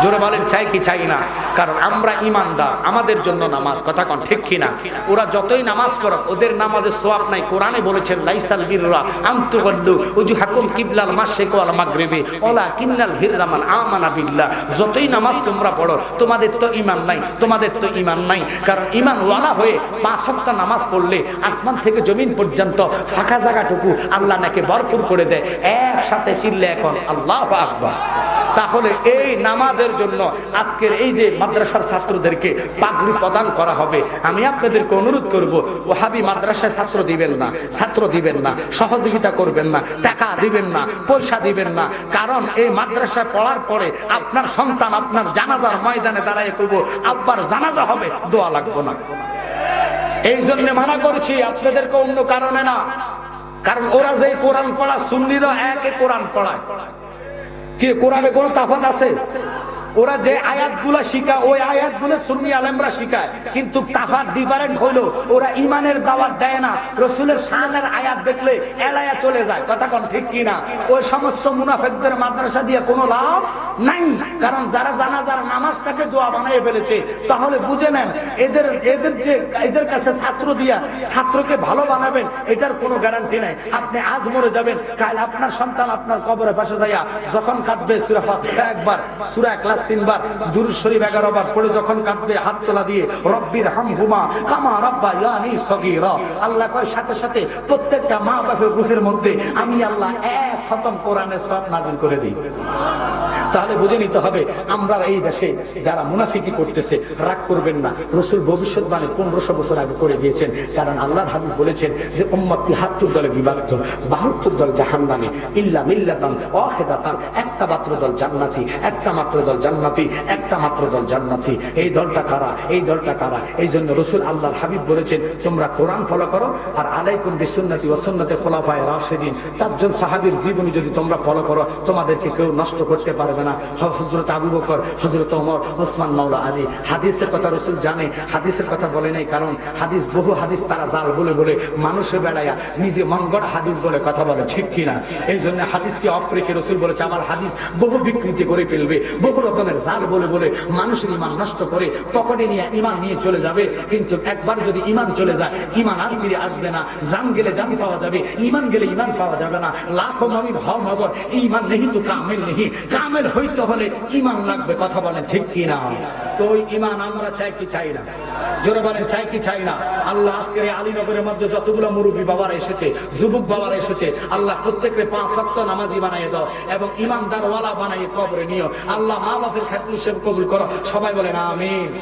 জোরে বলেন, চাই কি চাই না? কারণ আমরা ঈমানদার, আমাদের জন্য নামাজ, কথা কোন ঠিক কিনা? ওরা যতই নামাজ পড়ে ওদের নামাজের সওয়াব নাই। কোরআনে বলেছেন লাইসাল বিররা আন তুওয়াল্লু ওজুহাকুম কিবলাল মাশরিক ওয়াল মাগরিবি ওয়ালাকিন্নাল বিররা মান আমানা বিল্লাহ। যতই নামাজ তোমরা পড়ো তোমাদের তো ঈমান নাই, তোমাদের তো ঈমান নাই। কারণ ঈমান ওয়ালা হয়ে 5 ওয়াক্ত নামাজ পড়লে আসমান থেকে জমিন পর্যন্ত ফাঁকা জায়গাটুকু আল্লাহ নাকি ভরপুর করে দেয়। একসাথে চিল্লে এখন আল্লাহু আকবার। তাহলে এই নামাজের জন্য আজকের এই যে মাদ্রাসার ছাত্রদেরকে পাগড়ি প্রদান করা হবে, আমি আপনাদেরকে অনুরোধ করব, ওয়াহাবি মাদ্রাসায় ছাত্র দিবেন না, ছাত্র দিবেন না, সহযোগিতা করবেন না, টাকা দিবেন না, পয়সা দিবেন না। কারণ এই মাদ্রাসায় পড়ার পরে আপনার সন্তান আপনার জানাজার ময়দানে দাঁড়ায় কইব আব্বার জানাজা হবে, দোয়া লাগবে না। এই জন্য মানা করছি আপনাদেরকে, অন্য কারণে না। কারণ ওরা যে কোরআন পড়া, সুন্নিরা একে কোরআন পড়ায়, কি কোরআনে কোনো তাফাত আছে? ওরা যে আয়াতগুলো শিখায় ওই আয়াতগুলো সুন্নি আলেমরা শিখায়, কিন্তু তাফাত ডিফারেন্ট হইলো ওরা ইমানের দাওয়াত দেয় না। রাসূলের শানের আয়াত দেখলে এলায়া চলে যায়, কথা কোন ঠিক কি না? ওই সমস্ত মুনাফিকদের মাদ্রাসা দিয়ে কোনো লাভ নাই। কারণ যারা জানাজার নামাজটাকে দোয়া বানিয়ে ফেলেছে, তাহলে বুঝে নেন এদের কাছে ছাত্র দিয়া ছাত্রকে ভালো বানাবেন এটার কোনো গ্যারান্টি নাই। আপনি আজ মরে যাবেন, কাল আপনার সন্তান আপনার কবরের পাশে যাইয়া যখন কাঁদবে সূরা ফাতিহা একবার, সূরা ইখলাস 3 বার, দুরূদ শরীফ 11 বার পড়ে যখন কাঁদবে হাত তোলা দিয়ে রব্বির হামহুমা কামা রাব্বায়ানি সগীরা, আল্লাহ কয় সাথে সাথে প্রত্যেকটা মা বাবার রূহের মধ্যে আমি আল্লাহ এক খতম কোরআনের সওয়াব নাযিল করে দিই। তাহলে বুঝে নিতে হবে আমরা এই দেশে যারা মুনাফিকি করতেছে, রাগ করবেন না, রাসূল ভবিষ্যৎবাণী 1500 বছর আগে করে দিয়েছেন। কারণ আল্লাহর হাবিব বলেছেন যে উম্মত 73 দলে বিভক্ত, 72 দল জাহান্নামী, ইল্লা মিল্লাতান ওয়াহিদাতান, একটা মাত্র দল জান্নাতি, একটা মাত্র দল জান্নাতি, একটা মাত্র দল জান্নাতি। এই দলটা কারা? এই দলটা কারা? এই জন্য রাসূল আল্লাহর হাবিব বলেছেন তোমরা কোরআন ফলো করো আর আলাইকুম বিসুন্নতি ওয়া সুন্নতি খুলাফায়ে রাশিদিন। 4 জন সাহাবীর জীবনী যদি তোমরা ফলো করো তোমাদেরকে কেউ নষ্ট করতে পারবে না। হযরত আবু বকর, হযরত ওমর, ওসমান, মাওলা আলী। হাদিসের কথা রাসূল জানে, হাদিসের কথা বলে নাই। কারণ হাদিস, বহু হাদিস তারা জাল বলে বলে মানুষে বেড়ায়া নিজে মঙ্গল হাদিস বলে কথা বলে, ঠিক কিনা? এই জন্য হাদিসকে অফ রেখে রাসূল বলেছে আমার হাদিস বহু বিকৃতি করে ফেলবে, বহু রকমের জাল বলে বলে মানুষের ঈমান নষ্ট করে পকেটে নিয়ে ঈমান নিয়ে চলে যাবে। কিন্তু একবার যদি ঈমান চলে যায় ঈমান আর ফিরে আসবে না। জান গেলে জান পাওয়া যাবে, ঈমান গেলে ঈমান পাওয়া যাবে না। লাখো মুমিন হও মগর ঈমান নেহি তো কামিল নেহি, কামিল হইতে হলে ঈমান লাগবে, কথা বলেন ঠিক কি না? তো ওই ঈমান আমরা চাই কি চাই না? জোরে বলেন, চাই কি চাই না? আল্লাহ আজকের এই আলীনগরের মধ্যে যতগুলো মুরব্বী বাবারা এসেছে, যুবক বাবারা এসেছে, আল্লাহ প্রত্যেককে 5 ওয়াক্ত নামাজি বানিয়ে দাও এবং ঈমানদার ওয়ালা বানাইয়ে কবরে নিও। আল্লাহ মা বাপের খাতির হিসেবে কবুল করো। সবাই বলেন আমিন।